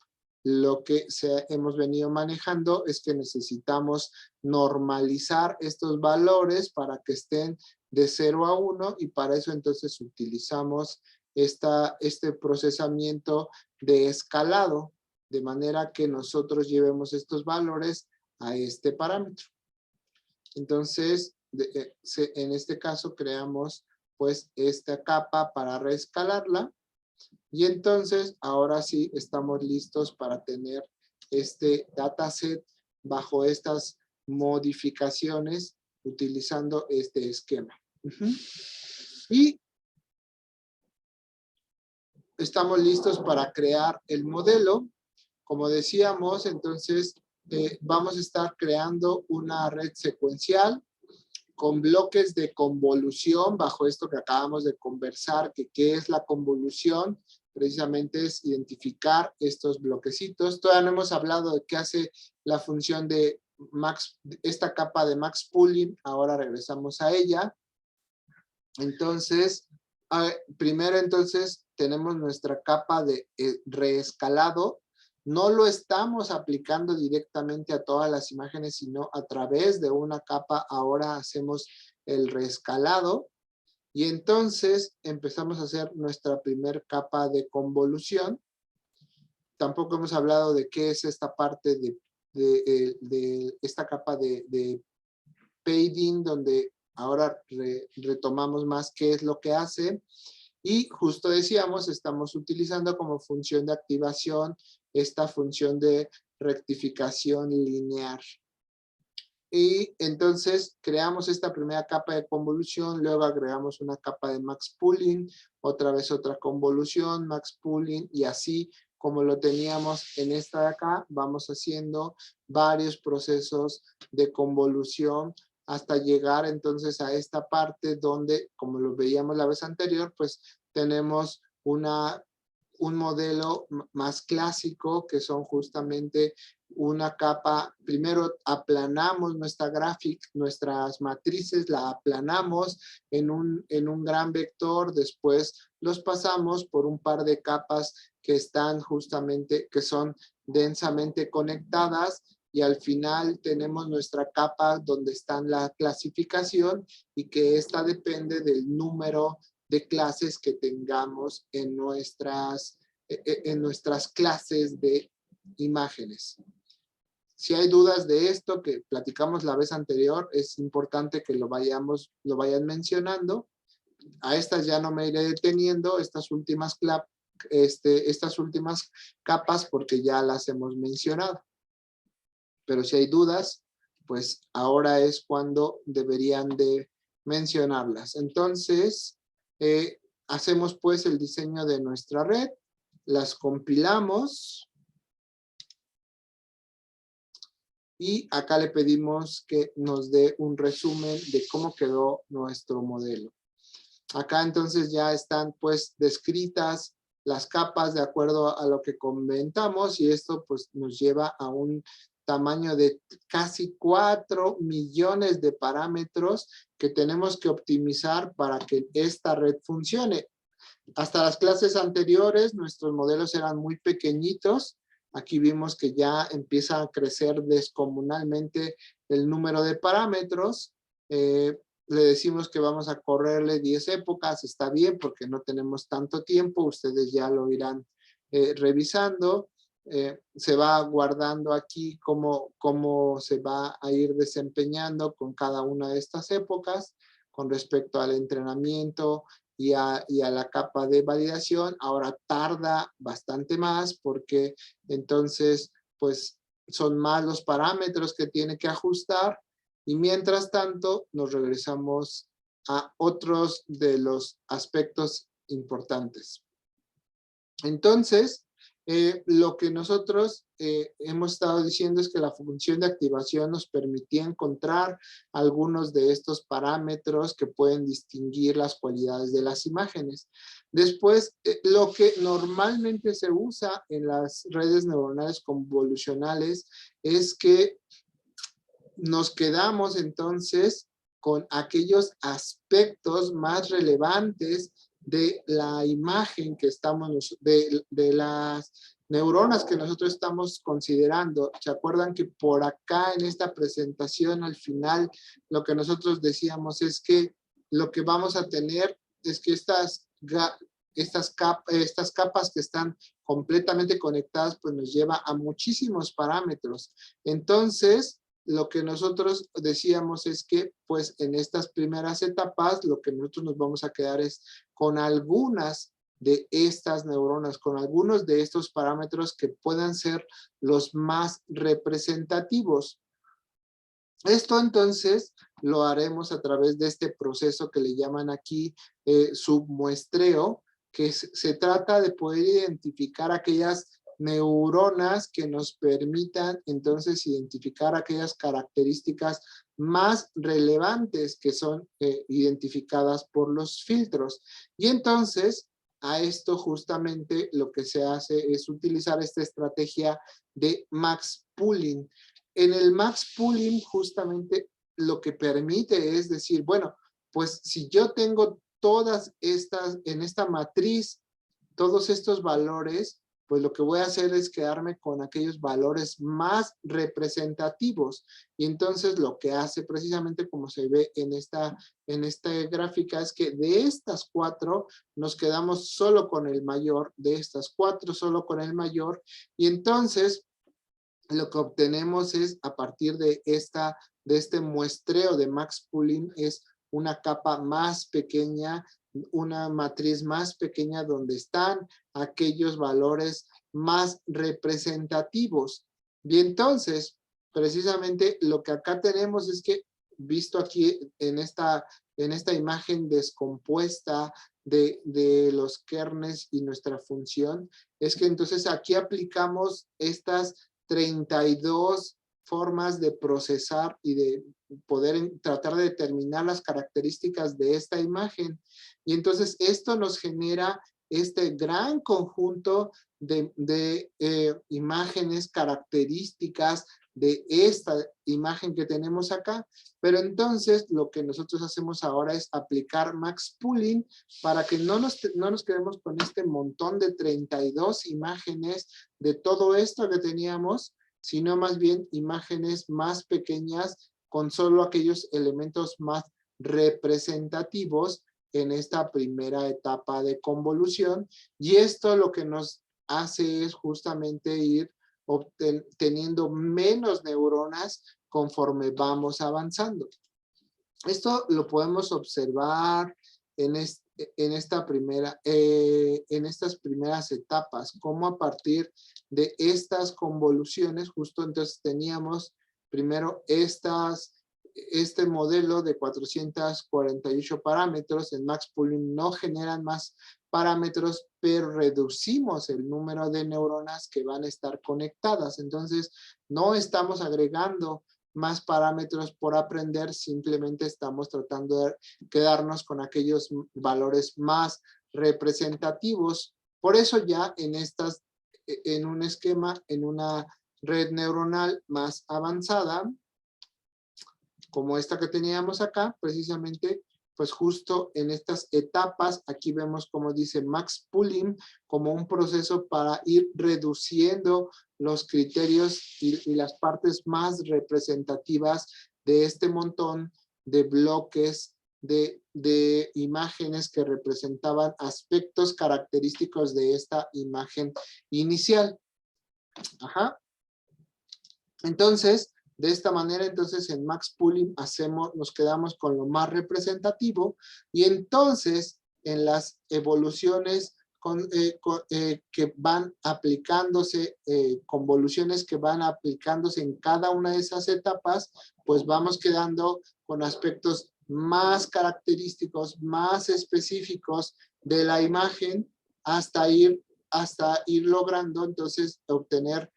Lo que hemos venido manejando es que necesitamos normalizar estos valores para que estén de 0 a 1, y para eso entonces utilizamos este procesamiento de escalado, de manera que nosotros llevemos estos valores a este parámetro. Entonces, en este caso creamos pues esta capa para reescalarla, y entonces ahora sí estamos listos para tener este dataset bajo estas modificaciones utilizando este esquema. Y estamos listos para crear el modelo. Como decíamos, entonces vamos a estar creando una red secuencial con bloques de convolución bajo esto que acabamos de conversar, que qué es la convolución, precisamente es identificar estos bloquecitos. Todavía no hemos hablado de qué hace la función de Max, esta capa de Max Pooling, ahora regresamos a ella. Entonces, primero entonces tenemos nuestra capa de reescalado. No lo estamos aplicando directamente a todas las imágenes, sino a través de una capa. Ahora hacemos el reescalado. Y entonces empezamos a hacer nuestra primer capa de convolución. Tampoco hemos hablado de qué es esta parte de esta capa de fading, donde ahora retomamos más qué es lo que hace. Y justo decíamos, estamos utilizando como función de activación esta función de rectificación lineal. Y entonces creamos esta primera capa de convolución, luego agregamos una capa de max pooling, otra vez otra convolución, max pooling, y así como lo teníamos en esta de acá, vamos haciendo varios procesos de convolución hasta llegar entonces a esta parte donde, como lo veíamos la vez anterior, pues tenemos un modelo más clásico, que son justamente una capa. Primero aplanamos nuestra gráfica, nuestras matrices, la aplanamos en un gran vector, después los pasamos por un par de capas que están justamente, que son densamente conectadas, y al final tenemos nuestra capa donde está la clasificación, y que esta depende del número de clases que tengamos en nuestras clases de imágenes. Si hay dudas de esto que platicamos la vez anterior, es importante que lo vayan mencionando. A estas ya no me iré deteniendo, estas últimas capas, porque ya las hemos mencionado. Pero si hay dudas, pues ahora es cuando deberían de mencionarlas. Entonces, hacemos pues el diseño de nuestra red, las compilamos, y acá le pedimos que nos dé un resumen de cómo quedó nuestro modelo. Acá entonces ya están pues descritas las capas de acuerdo a lo que comentamos, y esto pues nos lleva a un tamaño de casi 4 millones de parámetros que tenemos que optimizar para que esta red funcione. Hasta las clases anteriores nuestros modelos eran muy pequeñitos. Aquí vimos que ya empieza a crecer descomunalmente el número de parámetros. Le decimos que vamos a correrle 10 épocas, está bien porque no tenemos tanto tiempo, ustedes ya lo irán revisando. Se va guardando aquí cómo se va a ir desempeñando con cada una de estas épocas con respecto al entrenamiento y a la capa de validación. Ahora tarda bastante más porque entonces pues son más los parámetros que tiene que ajustar, y mientras tanto nos regresamos a otros de los aspectos importantes. Entonces, lo que nosotros hemos estado diciendo es que la función de activación nos permitía encontrar algunos de estos parámetros que pueden distinguir las cualidades de las imágenes. Después, lo que normalmente se usa en las redes neuronales convolucionales es que nos quedamos entonces con aquellos aspectos más relevantes de la imagen que estamos, de las neuronas que nosotros estamos considerando. ¿Se acuerdan que por acá en esta presentación al final lo que nosotros decíamos es que lo que vamos a tener es que estas capas que están completamente conectadas pues nos lleva a muchísimos parámetros? Entonces, lo que nosotros decíamos es que pues en estas primeras etapas lo que nosotros nos vamos a quedar es con algunas de estas neuronas, con algunos de estos parámetros que puedan ser los más representativos. Esto entonces lo haremos a través de este proceso que le llaman aquí submuestreo, que se trata de poder identificar aquellas neuronas que nos permitan entonces identificar aquellas características más relevantes que son identificadas por los filtros. Y entonces, a esto justamente lo que se hace es utilizar esta estrategia de max pooling. En el max pooling justamente lo que permite es decir, bueno, pues si yo tengo todas estas, en esta matriz, todos estos valores, pues lo que voy a hacer es quedarme con aquellos valores más representativos. Y entonces lo que hace precisamente como se ve en esta gráfica es que de estas 4 nos quedamos solo con el mayor, de estas 4 solo con el mayor. Y entonces lo que obtenemos es a partir de este muestreo de max pooling es una capa más pequeña, una matriz más pequeña donde están aquellos valores más representativos. Y entonces, precisamente lo que acá tenemos es que, visto aquí en esta imagen descompuesta de los kernels y nuestra función, es que entonces aquí aplicamos estas 32 formas de procesar y de poder tratar de determinar las características de esta imagen. Y entonces esto nos genera este gran conjunto de imágenes características de esta imagen que tenemos acá. Pero entonces lo que nosotros hacemos ahora es aplicar max pooling para que no nos quedemos con este montón de 32 imágenes de todo esto que teníamos, sino más bien imágenes más pequeñas con solo aquellos elementos más representativos en esta primera etapa de convolución. Y esto lo que nos hace es justamente ir teniendo menos neuronas conforme vamos avanzando. Esto lo podemos observar en estas primeras etapas, como a partir de estas convoluciones, justo entonces teníamos primero este modelo de 448 parámetros, en max pooling no generan más parámetros, pero reducimos el número de neuronas que van a estar conectadas. Entonces, no estamos agregando más parámetros por aprender, simplemente estamos tratando de quedarnos con aquellos valores más representativos. Por eso ya en un esquema, en una red neuronal más avanzada, como esta que teníamos acá, precisamente, pues justo en estas etapas, aquí vemos como dice max pooling, como un proceso para ir reduciendo los criterios y las partes más representativas de este montón de bloques de imágenes que representaban aspectos característicos de esta imagen inicial. Ajá. Entonces, de esta manera, entonces, en max pooling nos quedamos con lo más representativo y entonces en las evoluciones que van aplicándose, convoluciones que van aplicándose en cada una de esas etapas, pues vamos quedando con aspectos más característicos, más específicos de la imagen hasta ir logrando entonces obtener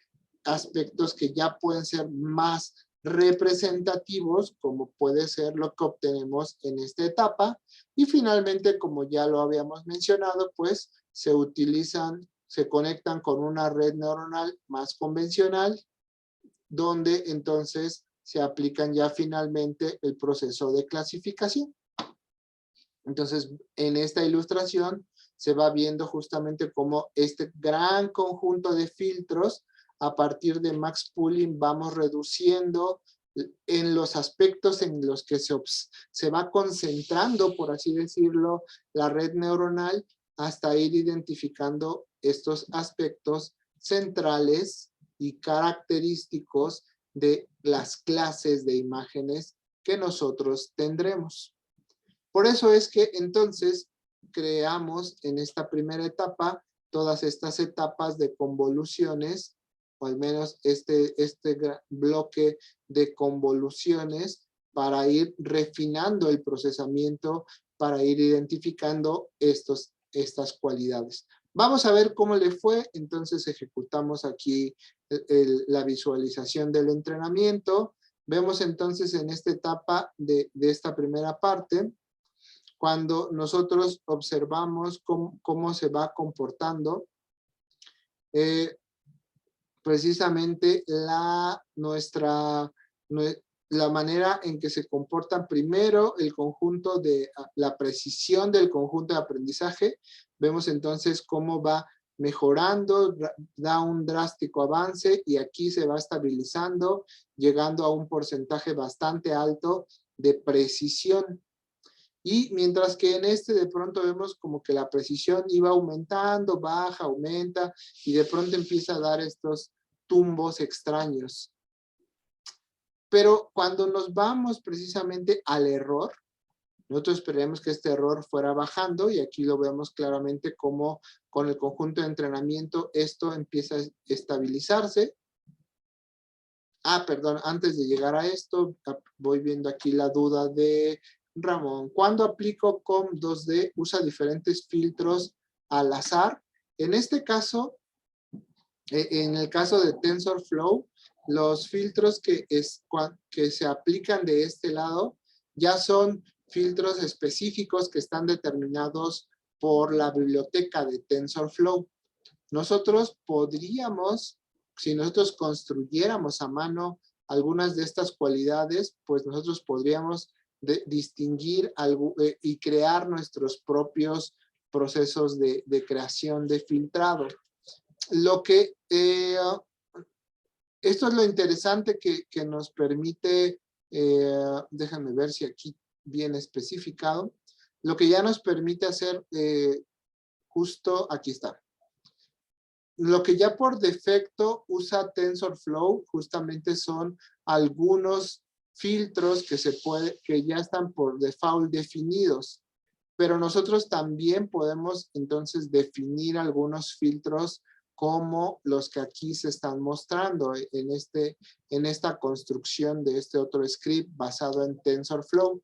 aspectos que ya pueden ser más representativos, como puede ser lo que obtenemos en esta etapa. Y finalmente, como ya lo habíamos mencionado, pues se conectan con una red neuronal más convencional, donde entonces se aplican ya finalmente el proceso de clasificación. Entonces, en esta ilustración se va viendo justamente cómo este gran conjunto de filtros, a partir de max pooling, vamos reduciendo en los aspectos en los que se va concentrando, por así decirlo, la red neuronal, hasta ir identificando estos aspectos centrales y característicos de las clases de imágenes que nosotros tendremos. Por eso es que entonces creamos en esta primera etapa todas estas etapas de convoluciones, o al menos este bloque de convoluciones, para ir refinando el procesamiento, para ir identificando estos estas cualidades. Vamos a ver cómo le fue. Entonces ejecutamos aquí la visualización del entrenamiento. Vemos entonces en esta etapa de esta primera parte, cuando nosotros observamos cómo se va comportando precisamente la manera en que se comportan primero el conjunto de la precisión del conjunto de aprendizaje. Vemos entonces cómo va mejorando, da un drástico avance y aquí se va estabilizando, llegando a un porcentaje bastante alto de precisión. Y mientras que en este de pronto vemos como que la precisión iba aumentando, baja, aumenta, y de pronto empieza a dar estos tumbos extraños. Pero cuando nos vamos precisamente al error, nosotros esperemos que este error fuera bajando, y aquí lo vemos claramente como con el conjunto de entrenamiento esto empieza a estabilizarse. Perdón, antes de llegar a esto, voy viendo aquí la duda de Ramón. Cuando aplico Com2D, usa diferentes filtros al azar. En este caso, en el caso de TensorFlow, los filtros que se aplican de este lado ya son filtros específicos que están determinados por la biblioteca de TensorFlow. Nosotros podríamos, si nosotros construyéramos a mano algunas de estas cualidades, pues nosotros podríamos distinguir y crear nuestros propios procesos de creación de filtrado. Esto es lo interesante que nos permite, déjame ver si aquí viene especificado, lo que ya nos permite hacer, justo aquí está. Lo que ya por defecto usa TensorFlow justamente son algunos filtros que ya están por default definidos. Pero nosotros también podemos entonces definir algunos filtros como los que aquí se están mostrando en esta construcción de este otro script basado en TensorFlow.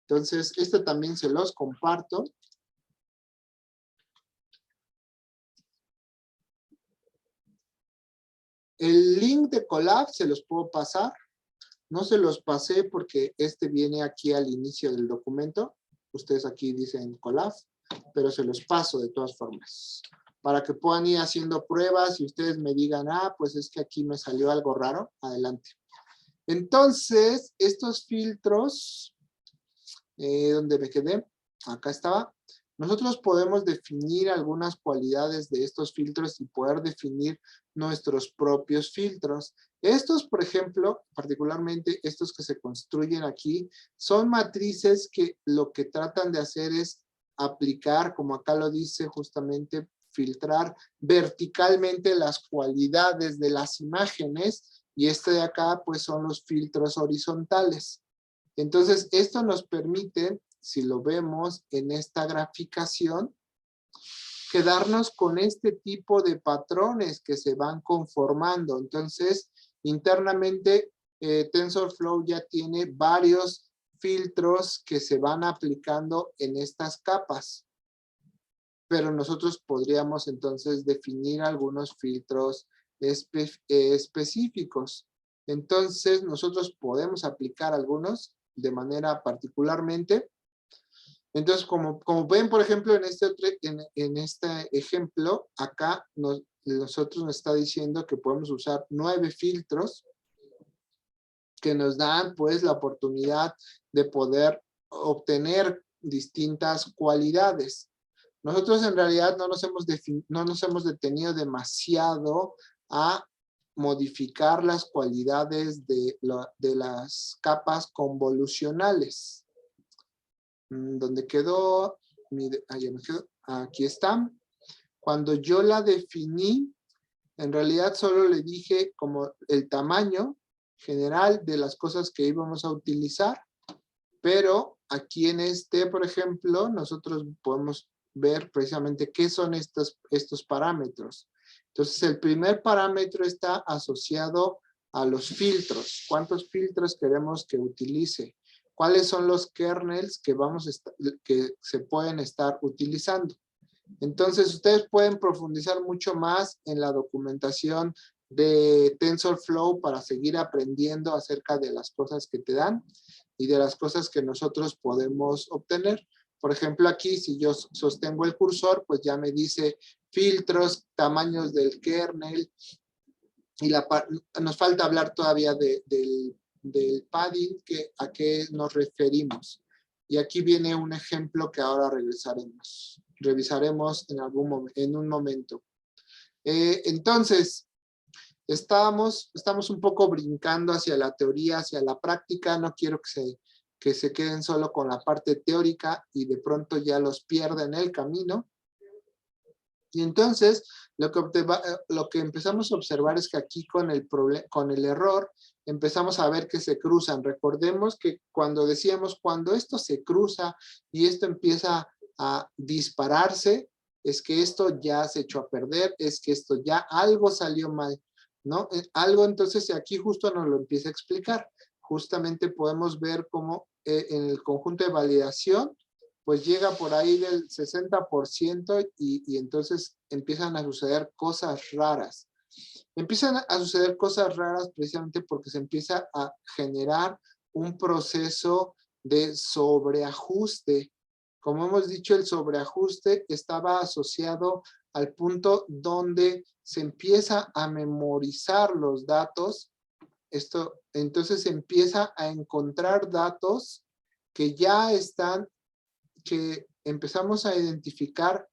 Entonces, este también se los comparto. El link de Colab se los puedo pasar. No se los pasé porque este viene aquí al inicio del documento. Ustedes aquí dicen Colab, pero se los paso de todas formas. Para que puedan ir haciendo pruebas y ustedes me digan, pues es que aquí me salió algo raro. Adelante. Entonces, estos filtros, ¿dónde me quedé? Acá estaba. Nosotros podemos definir algunas cualidades de estos filtros y poder definir nuestros propios filtros. Estos, por ejemplo, particularmente estos que se construyen aquí, son matrices que lo que tratan de hacer es aplicar, como acá lo dice justamente, filtrar verticalmente las cualidades de las imágenes, y este de acá pues son los filtros horizontales. Entonces, esto nos permite, si lo vemos en esta graficación, quedarnos con este tipo de patrones que se van conformando. Entonces, internamente, TensorFlow ya tiene varios filtros que se van aplicando en estas capas. Pero nosotros podríamos entonces definir algunos filtros específicos. Entonces, nosotros podemos aplicar algunos de manera particularmente. Entonces, como ven, por ejemplo, en este ejemplo, acá nosotros nos está diciendo que podemos usar 9 filtros que nos dan, pues, la oportunidad de poder obtener distintas cualidades. Nosotros en realidad no nos hemos detenido demasiado a modificar las cualidades de las capas convolucionales. ¿Dónde quedó? Ya me quedó. Aquí está. Cuando yo la definí, en realidad solo le dije como el tamaño general de las cosas que íbamos a utilizar, pero aquí en por ejemplo, nosotros podemos ver precisamente qué son estos parámetros. Entonces, el primer parámetro está asociado a los filtros. ¿Cuántos filtros queremos que utilice? ¿Cuáles son los kernels que se pueden estar utilizando? Entonces, ustedes pueden profundizar mucho más en la documentación de TensorFlow para seguir aprendiendo acerca de las cosas que te dan y de las cosas que nosotros podemos obtener. Por ejemplo, aquí, si yo sostengo el cursor, pues ya me dice filtros, tamaños del kernel, y nos falta hablar todavía del padding, a qué nos referimos. Y aquí viene un ejemplo que ahora revisaremos en un momento. Entonces, estamos un poco brincando hacia la teoría, hacia la práctica. No quiero que se queden solo con la parte teórica y de pronto ya los pierden en el camino. Y entonces, lo que empezamos a observar es que aquí con el error, empezamos a ver que se cruzan. Recordemos que cuando decíamos, cuando esto se cruza y esto empieza a dispararse, es que esto ya se echó a perder, es que esto ya algo salió mal, ¿no? Algo, entonces aquí justo nos lo empieza a explicar. Justamente podemos ver cómo en el conjunto de validación, pues llega por ahí del 60% y entonces empiezan a suceder cosas raras. Empiezan a suceder cosas raras precisamente porque se empieza a generar un proceso de sobreajuste. Como hemos dicho, el sobreajuste estaba asociado al punto donde se empieza a memorizar los datos. Entonces se empieza a encontrar datos que ya están, que empezamos a identificar,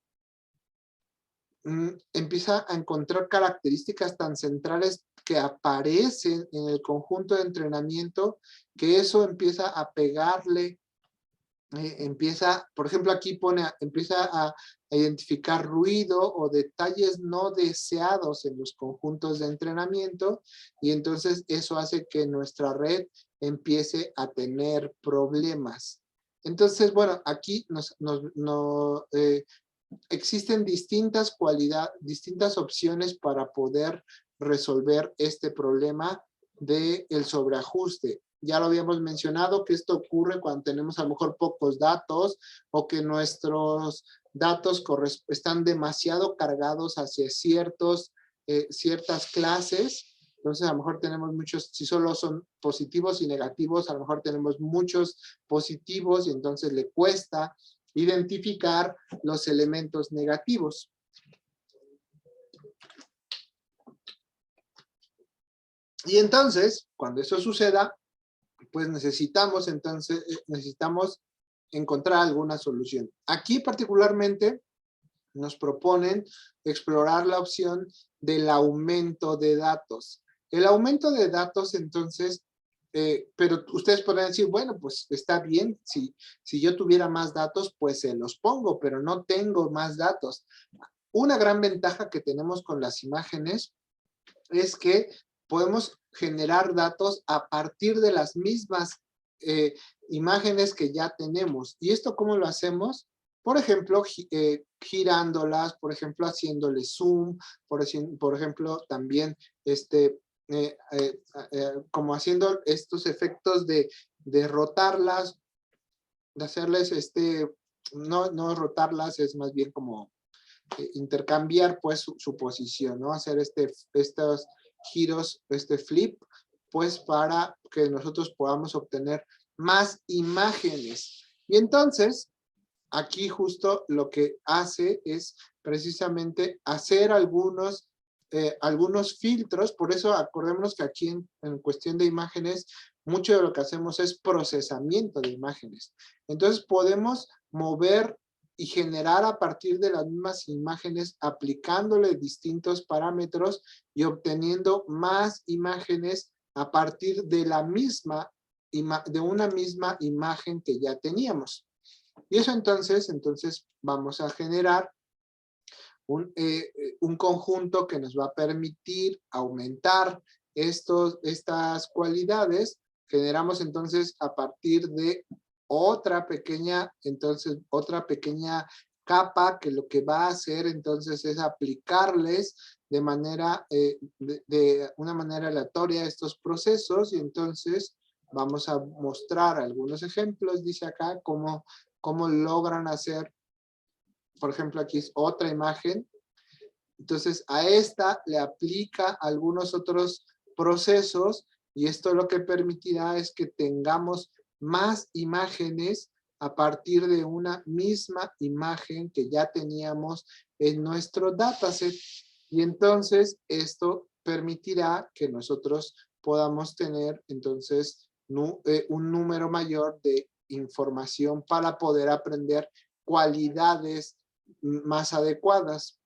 empieza a encontrar características tan centrales que aparecen en el conjunto de entrenamiento, que eso empieza a pegarle, por ejemplo, aquí empieza a identificar ruido o detalles no deseados en los conjuntos de entrenamiento, y entonces eso hace que nuestra red empiece a tener problemas. Entonces, bueno, aquí existen distintas opciones para poder resolver este problema del sobreajuste. Ya lo habíamos mencionado que esto ocurre cuando tenemos a lo mejor pocos datos o que nuestros datos están demasiado cargados hacia ciertas clases. Entonces, a lo mejor tenemos muchos, si solo son positivos y negativos, a lo mejor tenemos muchos positivos y entonces le cuesta identificar los elementos negativos. Y entonces, cuando eso suceda, pues necesitamos encontrar alguna solución. Aquí particularmente nos proponen explorar la opción del aumento de datos. El aumento de datos, entonces, pero ustedes podrían decir, bueno, pues está bien, si yo tuviera más datos, pues se los pongo, pero no tengo más datos. Una gran ventaja que tenemos con las imágenes es que podemos generar datos a partir de las mismas imágenes que ya tenemos. ¿Y esto cómo lo hacemos? Por ejemplo, girándolas, por ejemplo, haciéndole zoom, por ejemplo, también como haciendo estos efectos de rotarlas, de hacerles no rotarlas, es más bien como intercambiar pues su posición, ¿no? Hacer estos giros, flip, pues para que nosotros podamos obtener más imágenes. Y entonces, aquí justo lo que hace es precisamente hacer algunos filtros. Por eso acordémonos que aquí en cuestión de imágenes, mucho de lo que hacemos es procesamiento de imágenes. Entonces podemos mover y generar a partir de las mismas imágenes, aplicándole distintos parámetros y obteniendo más imágenes a partir de una misma imagen que ya teníamos. Y eso entonces vamos a generar un conjunto que nos va a permitir aumentar estas cualidades. Generamos entonces a partir de otra pequeña capa que lo que va a hacer entonces es aplicarles de una manera aleatoria estos procesos, y entonces vamos a mostrar algunos ejemplos. Dice acá cómo logran hacer por ejemplo, aquí es otra imagen. Entonces, a esta le aplica algunos otros procesos y esto lo que permitirá es que tengamos más imágenes a partir de una misma imagen que ya teníamos en nuestro dataset. Y entonces, esto permitirá que nosotros podamos tener, entonces, un número mayor de información para poder aprender cualidades más adecuadas.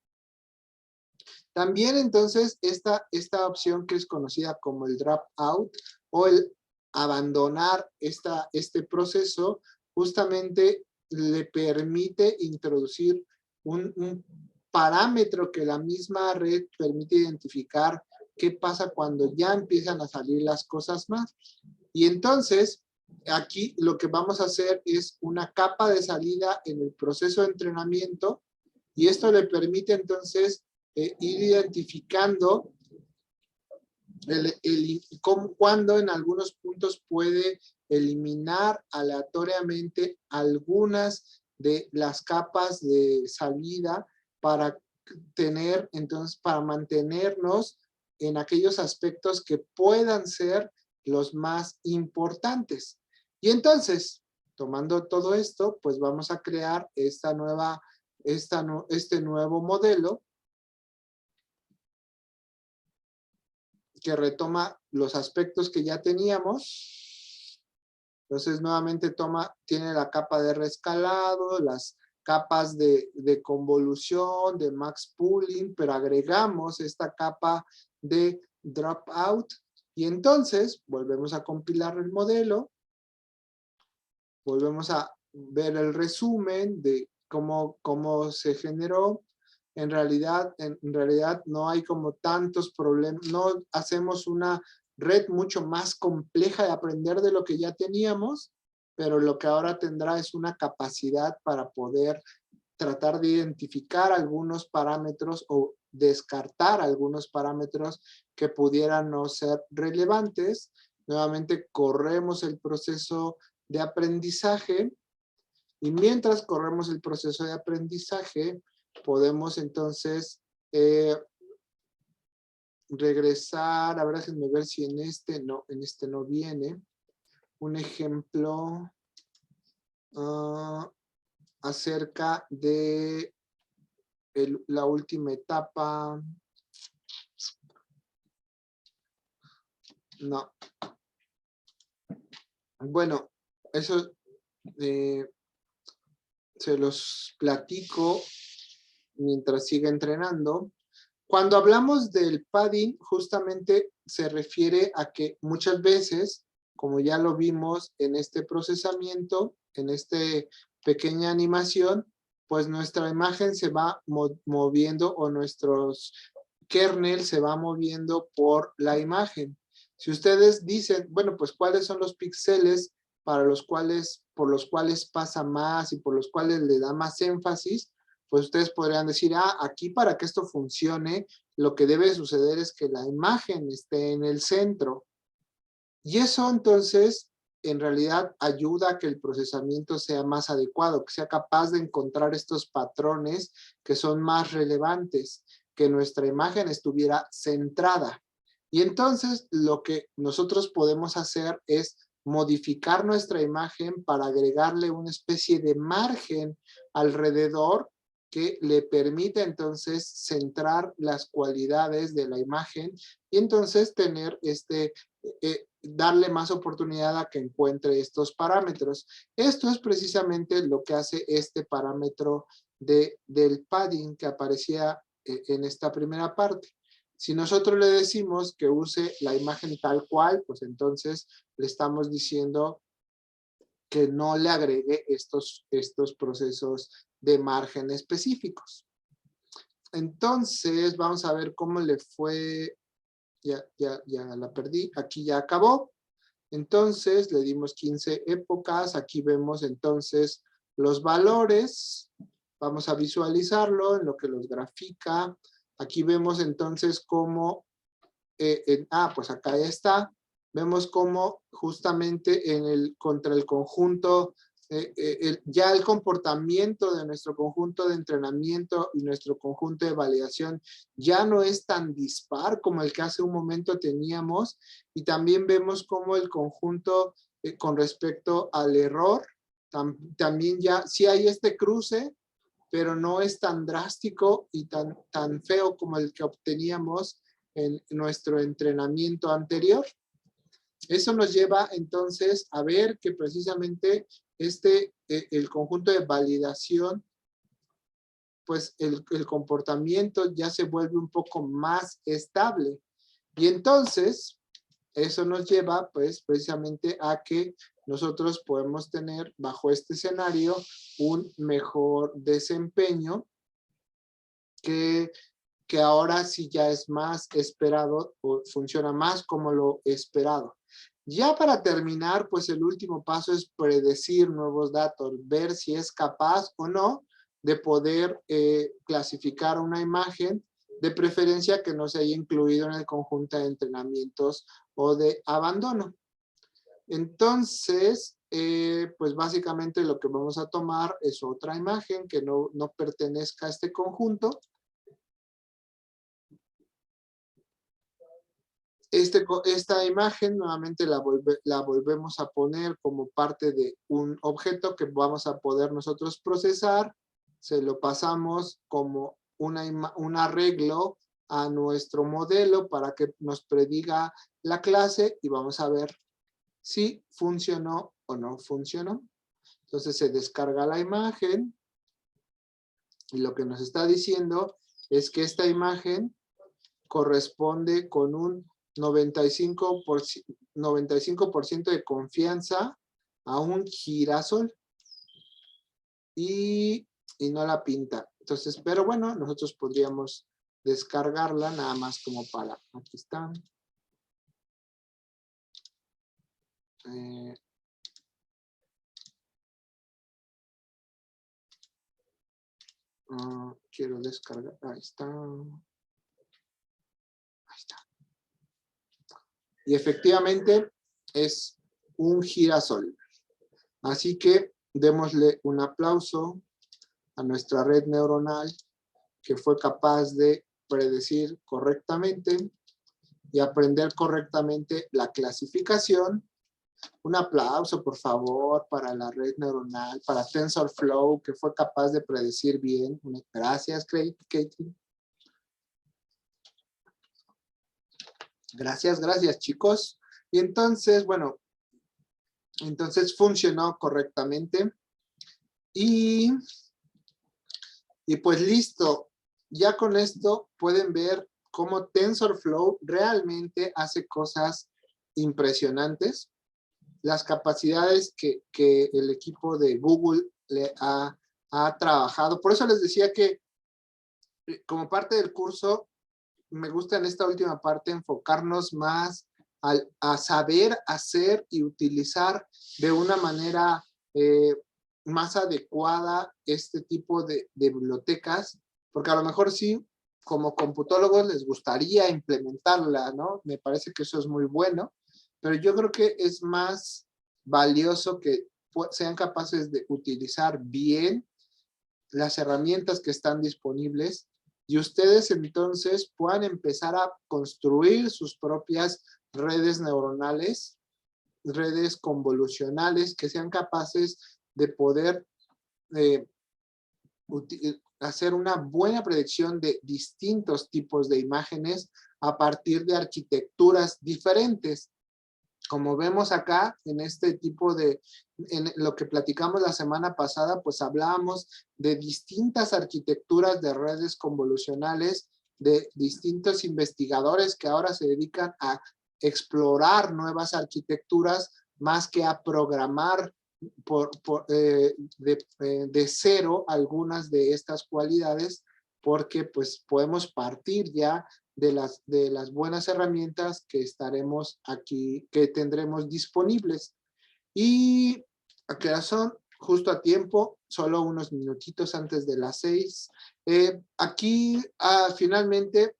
También entonces esta opción que es conocida como el dropout o el abandonar este proceso justamente le permite introducir un parámetro que la misma red permite identificar qué pasa cuando ya empiezan a salir las cosas más. Y entonces aquí lo que vamos a hacer es una capa de salida en el proceso de entrenamiento y esto le permite entonces ir identificando cuándo en algunos puntos puede eliminar aleatoriamente algunas de las capas de salida para tener, entonces, para mantenernos en aquellos aspectos que puedan ser los más importantes. Y entonces, tomando todo esto, pues vamos a crear este nuevo modelo que retoma los aspectos que ya teníamos. Entonces, nuevamente tiene la capa de reescalado, las capas de convolución, de max pooling, pero agregamos esta capa de dropout. Y entonces, volvemos a compilar el modelo. Volvemos a ver el resumen de cómo se generó. En realidad no hay como tantos problemas, no hacemos una red mucho más compleja de aprender de lo que ya teníamos, pero lo que ahora tendrá es una capacidad para poder tratar de identificar algunos parámetros o descartar algunos parámetros que pudieran no ser relevantes. Nuevamente corremos el proceso de aprendizaje y mientras corremos el proceso de aprendizaje podemos entonces regresar, a ver, déjenme ver si en este no viene, un ejemplo acerca de la última etapa. No. Bueno, eso se los platico mientras siga entrenando. Cuando hablamos del padding, justamente se refiere a que muchas veces, como ya lo vimos en este procesamiento, en esta pequeña animación, pues nuestra imagen se va moviendo o nuestros kernel se va moviendo por la imagen. Si ustedes dicen, bueno, pues cuáles son los píxeles por los cuales pasa más y por los cuales le da más énfasis, pues ustedes podrían decir, aquí para que esto funcione, lo que debe suceder es que la imagen esté en el centro. Y eso entonces, en realidad, ayuda a que el procesamiento sea más adecuado, que sea capaz de encontrar estos patrones que son más relevantes, que nuestra imagen estuviera centrada. Y entonces, lo que nosotros podemos hacer es modificar nuestra imagen para agregarle una especie de margen alrededor que le permite entonces centrar las cualidades de la imagen y entonces tener darle más oportunidad a que encuentre estos parámetros. Esto es precisamente lo que hace este parámetro del padding que aparecía en esta primera parte. Si nosotros le decimos que use la imagen tal cual, pues entonces le estamos diciendo que no le agregue estos procesos de margen específicos. Entonces, vamos a ver cómo le fue. Ya la perdí. Aquí ya acabó. Entonces, le dimos 15 épocas. Aquí vemos entonces los valores. Vamos a visualizarlo en lo que los grafica. Aquí vemos entonces cómo, pues acá ya está. Vemos cómo justamente contra el conjunto ya el comportamiento de nuestro conjunto de entrenamiento y nuestro conjunto de validación ya no es tan dispar como el que hace un momento teníamos, y también vemos como el conjunto con respecto al error, también ya sí hay este cruce, pero no es tan drástico y tan feo como el que obteníamos en nuestro entrenamiento anterior. Eso nos lleva entonces a ver que precisamente el conjunto de validación, pues el comportamiento ya se vuelve un poco más estable. Y entonces, eso nos lleva pues precisamente a que nosotros podemos tener bajo este escenario un mejor desempeño que ahora sí ya es más esperado o funciona más como lo esperado. Ya para terminar, pues el último paso es predecir nuevos datos, ver si es capaz o no de poder clasificar una imagen, de preferencia que no se haya incluido en el conjunto de entrenamientos o de abandono. Entonces, pues básicamente lo que vamos a tomar es otra imagen que no pertenezca a este conjunto. Esta imagen nuevamente la volvemos a poner como parte de un objeto que vamos a poder nosotros procesar. Se lo pasamos como un arreglo a nuestro modelo para que nos prediga la clase y vamos a ver si funcionó o no funcionó. Entonces se descarga la imagen y lo que nos está diciendo es que esta imagen corresponde con un 95% de confianza a un girasol y no la pinta. Entonces, pero bueno, nosotros podríamos descargarla nada más como para, aquí está. Quiero descargar, ahí está. Ahí está. Y efectivamente es un girasol. Así que démosle un aplauso a nuestra red neuronal que fue capaz de predecir correctamente y aprender correctamente la clasificación. Un aplauso, por favor, para la red neuronal, para TensorFlow, que fue capaz de predecir bien. Gracias, Katie. Gracias, chicos. Y entonces, bueno, entonces funcionó correctamente. Y pues listo. Ya con esto pueden ver cómo TensorFlow realmente hace cosas impresionantes. Las capacidades que el equipo de Google le ha trabajado. Por eso les decía que como parte del curso, me gusta en esta última parte enfocarnos más a saber hacer y utilizar de una manera más adecuada este tipo de bibliotecas, porque a lo mejor sí, como computólogos les gustaría implementarla, ¿no? Me parece que eso es muy bueno, pero yo creo que es más valioso que sean capaces de utilizar bien las herramientas que están disponibles y ustedes entonces puedan empezar a construir sus propias redes neuronales, redes convolucionales que sean capaces de poder hacer una buena predicción de distintos tipos de imágenes a partir de arquitecturas diferentes. Como vemos acá, en este tipo de, en lo que platicamos la semana pasada, pues hablábamos de distintas arquitecturas de redes convolucionales, de distintos investigadores que ahora se dedican a explorar nuevas arquitecturas más que a programar de cero algunas de estas cualidades, porque pues podemos partir ya de las buenas herramientas que estaremos aquí, que tendremos disponibles. Y aquí son justo a tiempo, solo unos minutitos antes de las 6. Aquí finalmente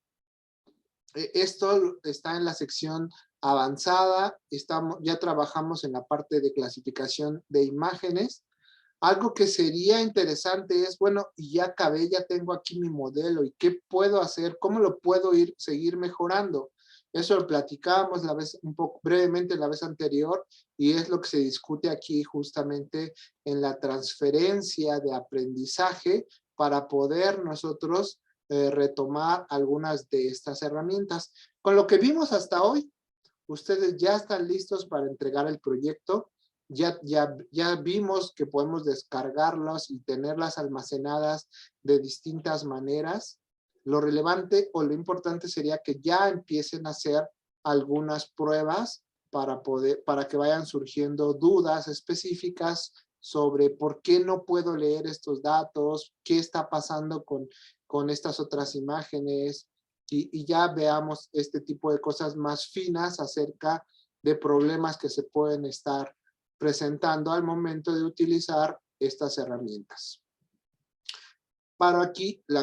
esto está en la sección avanzada, ya trabajamos en la parte de clasificación de imágenes. Algo que sería interesante es, bueno, y ya acabé, ya tengo aquí mi modelo, ¿y qué puedo hacer? ¿Cómo lo puedo seguir mejorando? Eso lo platicábamos un poco brevemente la vez anterior, y es lo que se discute aquí justamente en la transferencia de aprendizaje para poder nosotros retomar algunas de estas herramientas. Con lo que vimos hasta hoy, ustedes ya están listos para entregar el proyecto. Ya vimos que podemos descargarlos y tenerlas almacenadas de distintas maneras. Lo relevante o lo importante sería que ya empiecen a hacer algunas pruebas para que vayan surgiendo dudas específicas sobre por qué no puedo leer estos datos, qué está pasando con estas otras imágenes, y ya veamos este tipo de cosas más finas acerca de problemas que se pueden estar presentando al momento de utilizar estas herramientas. Paro aquí la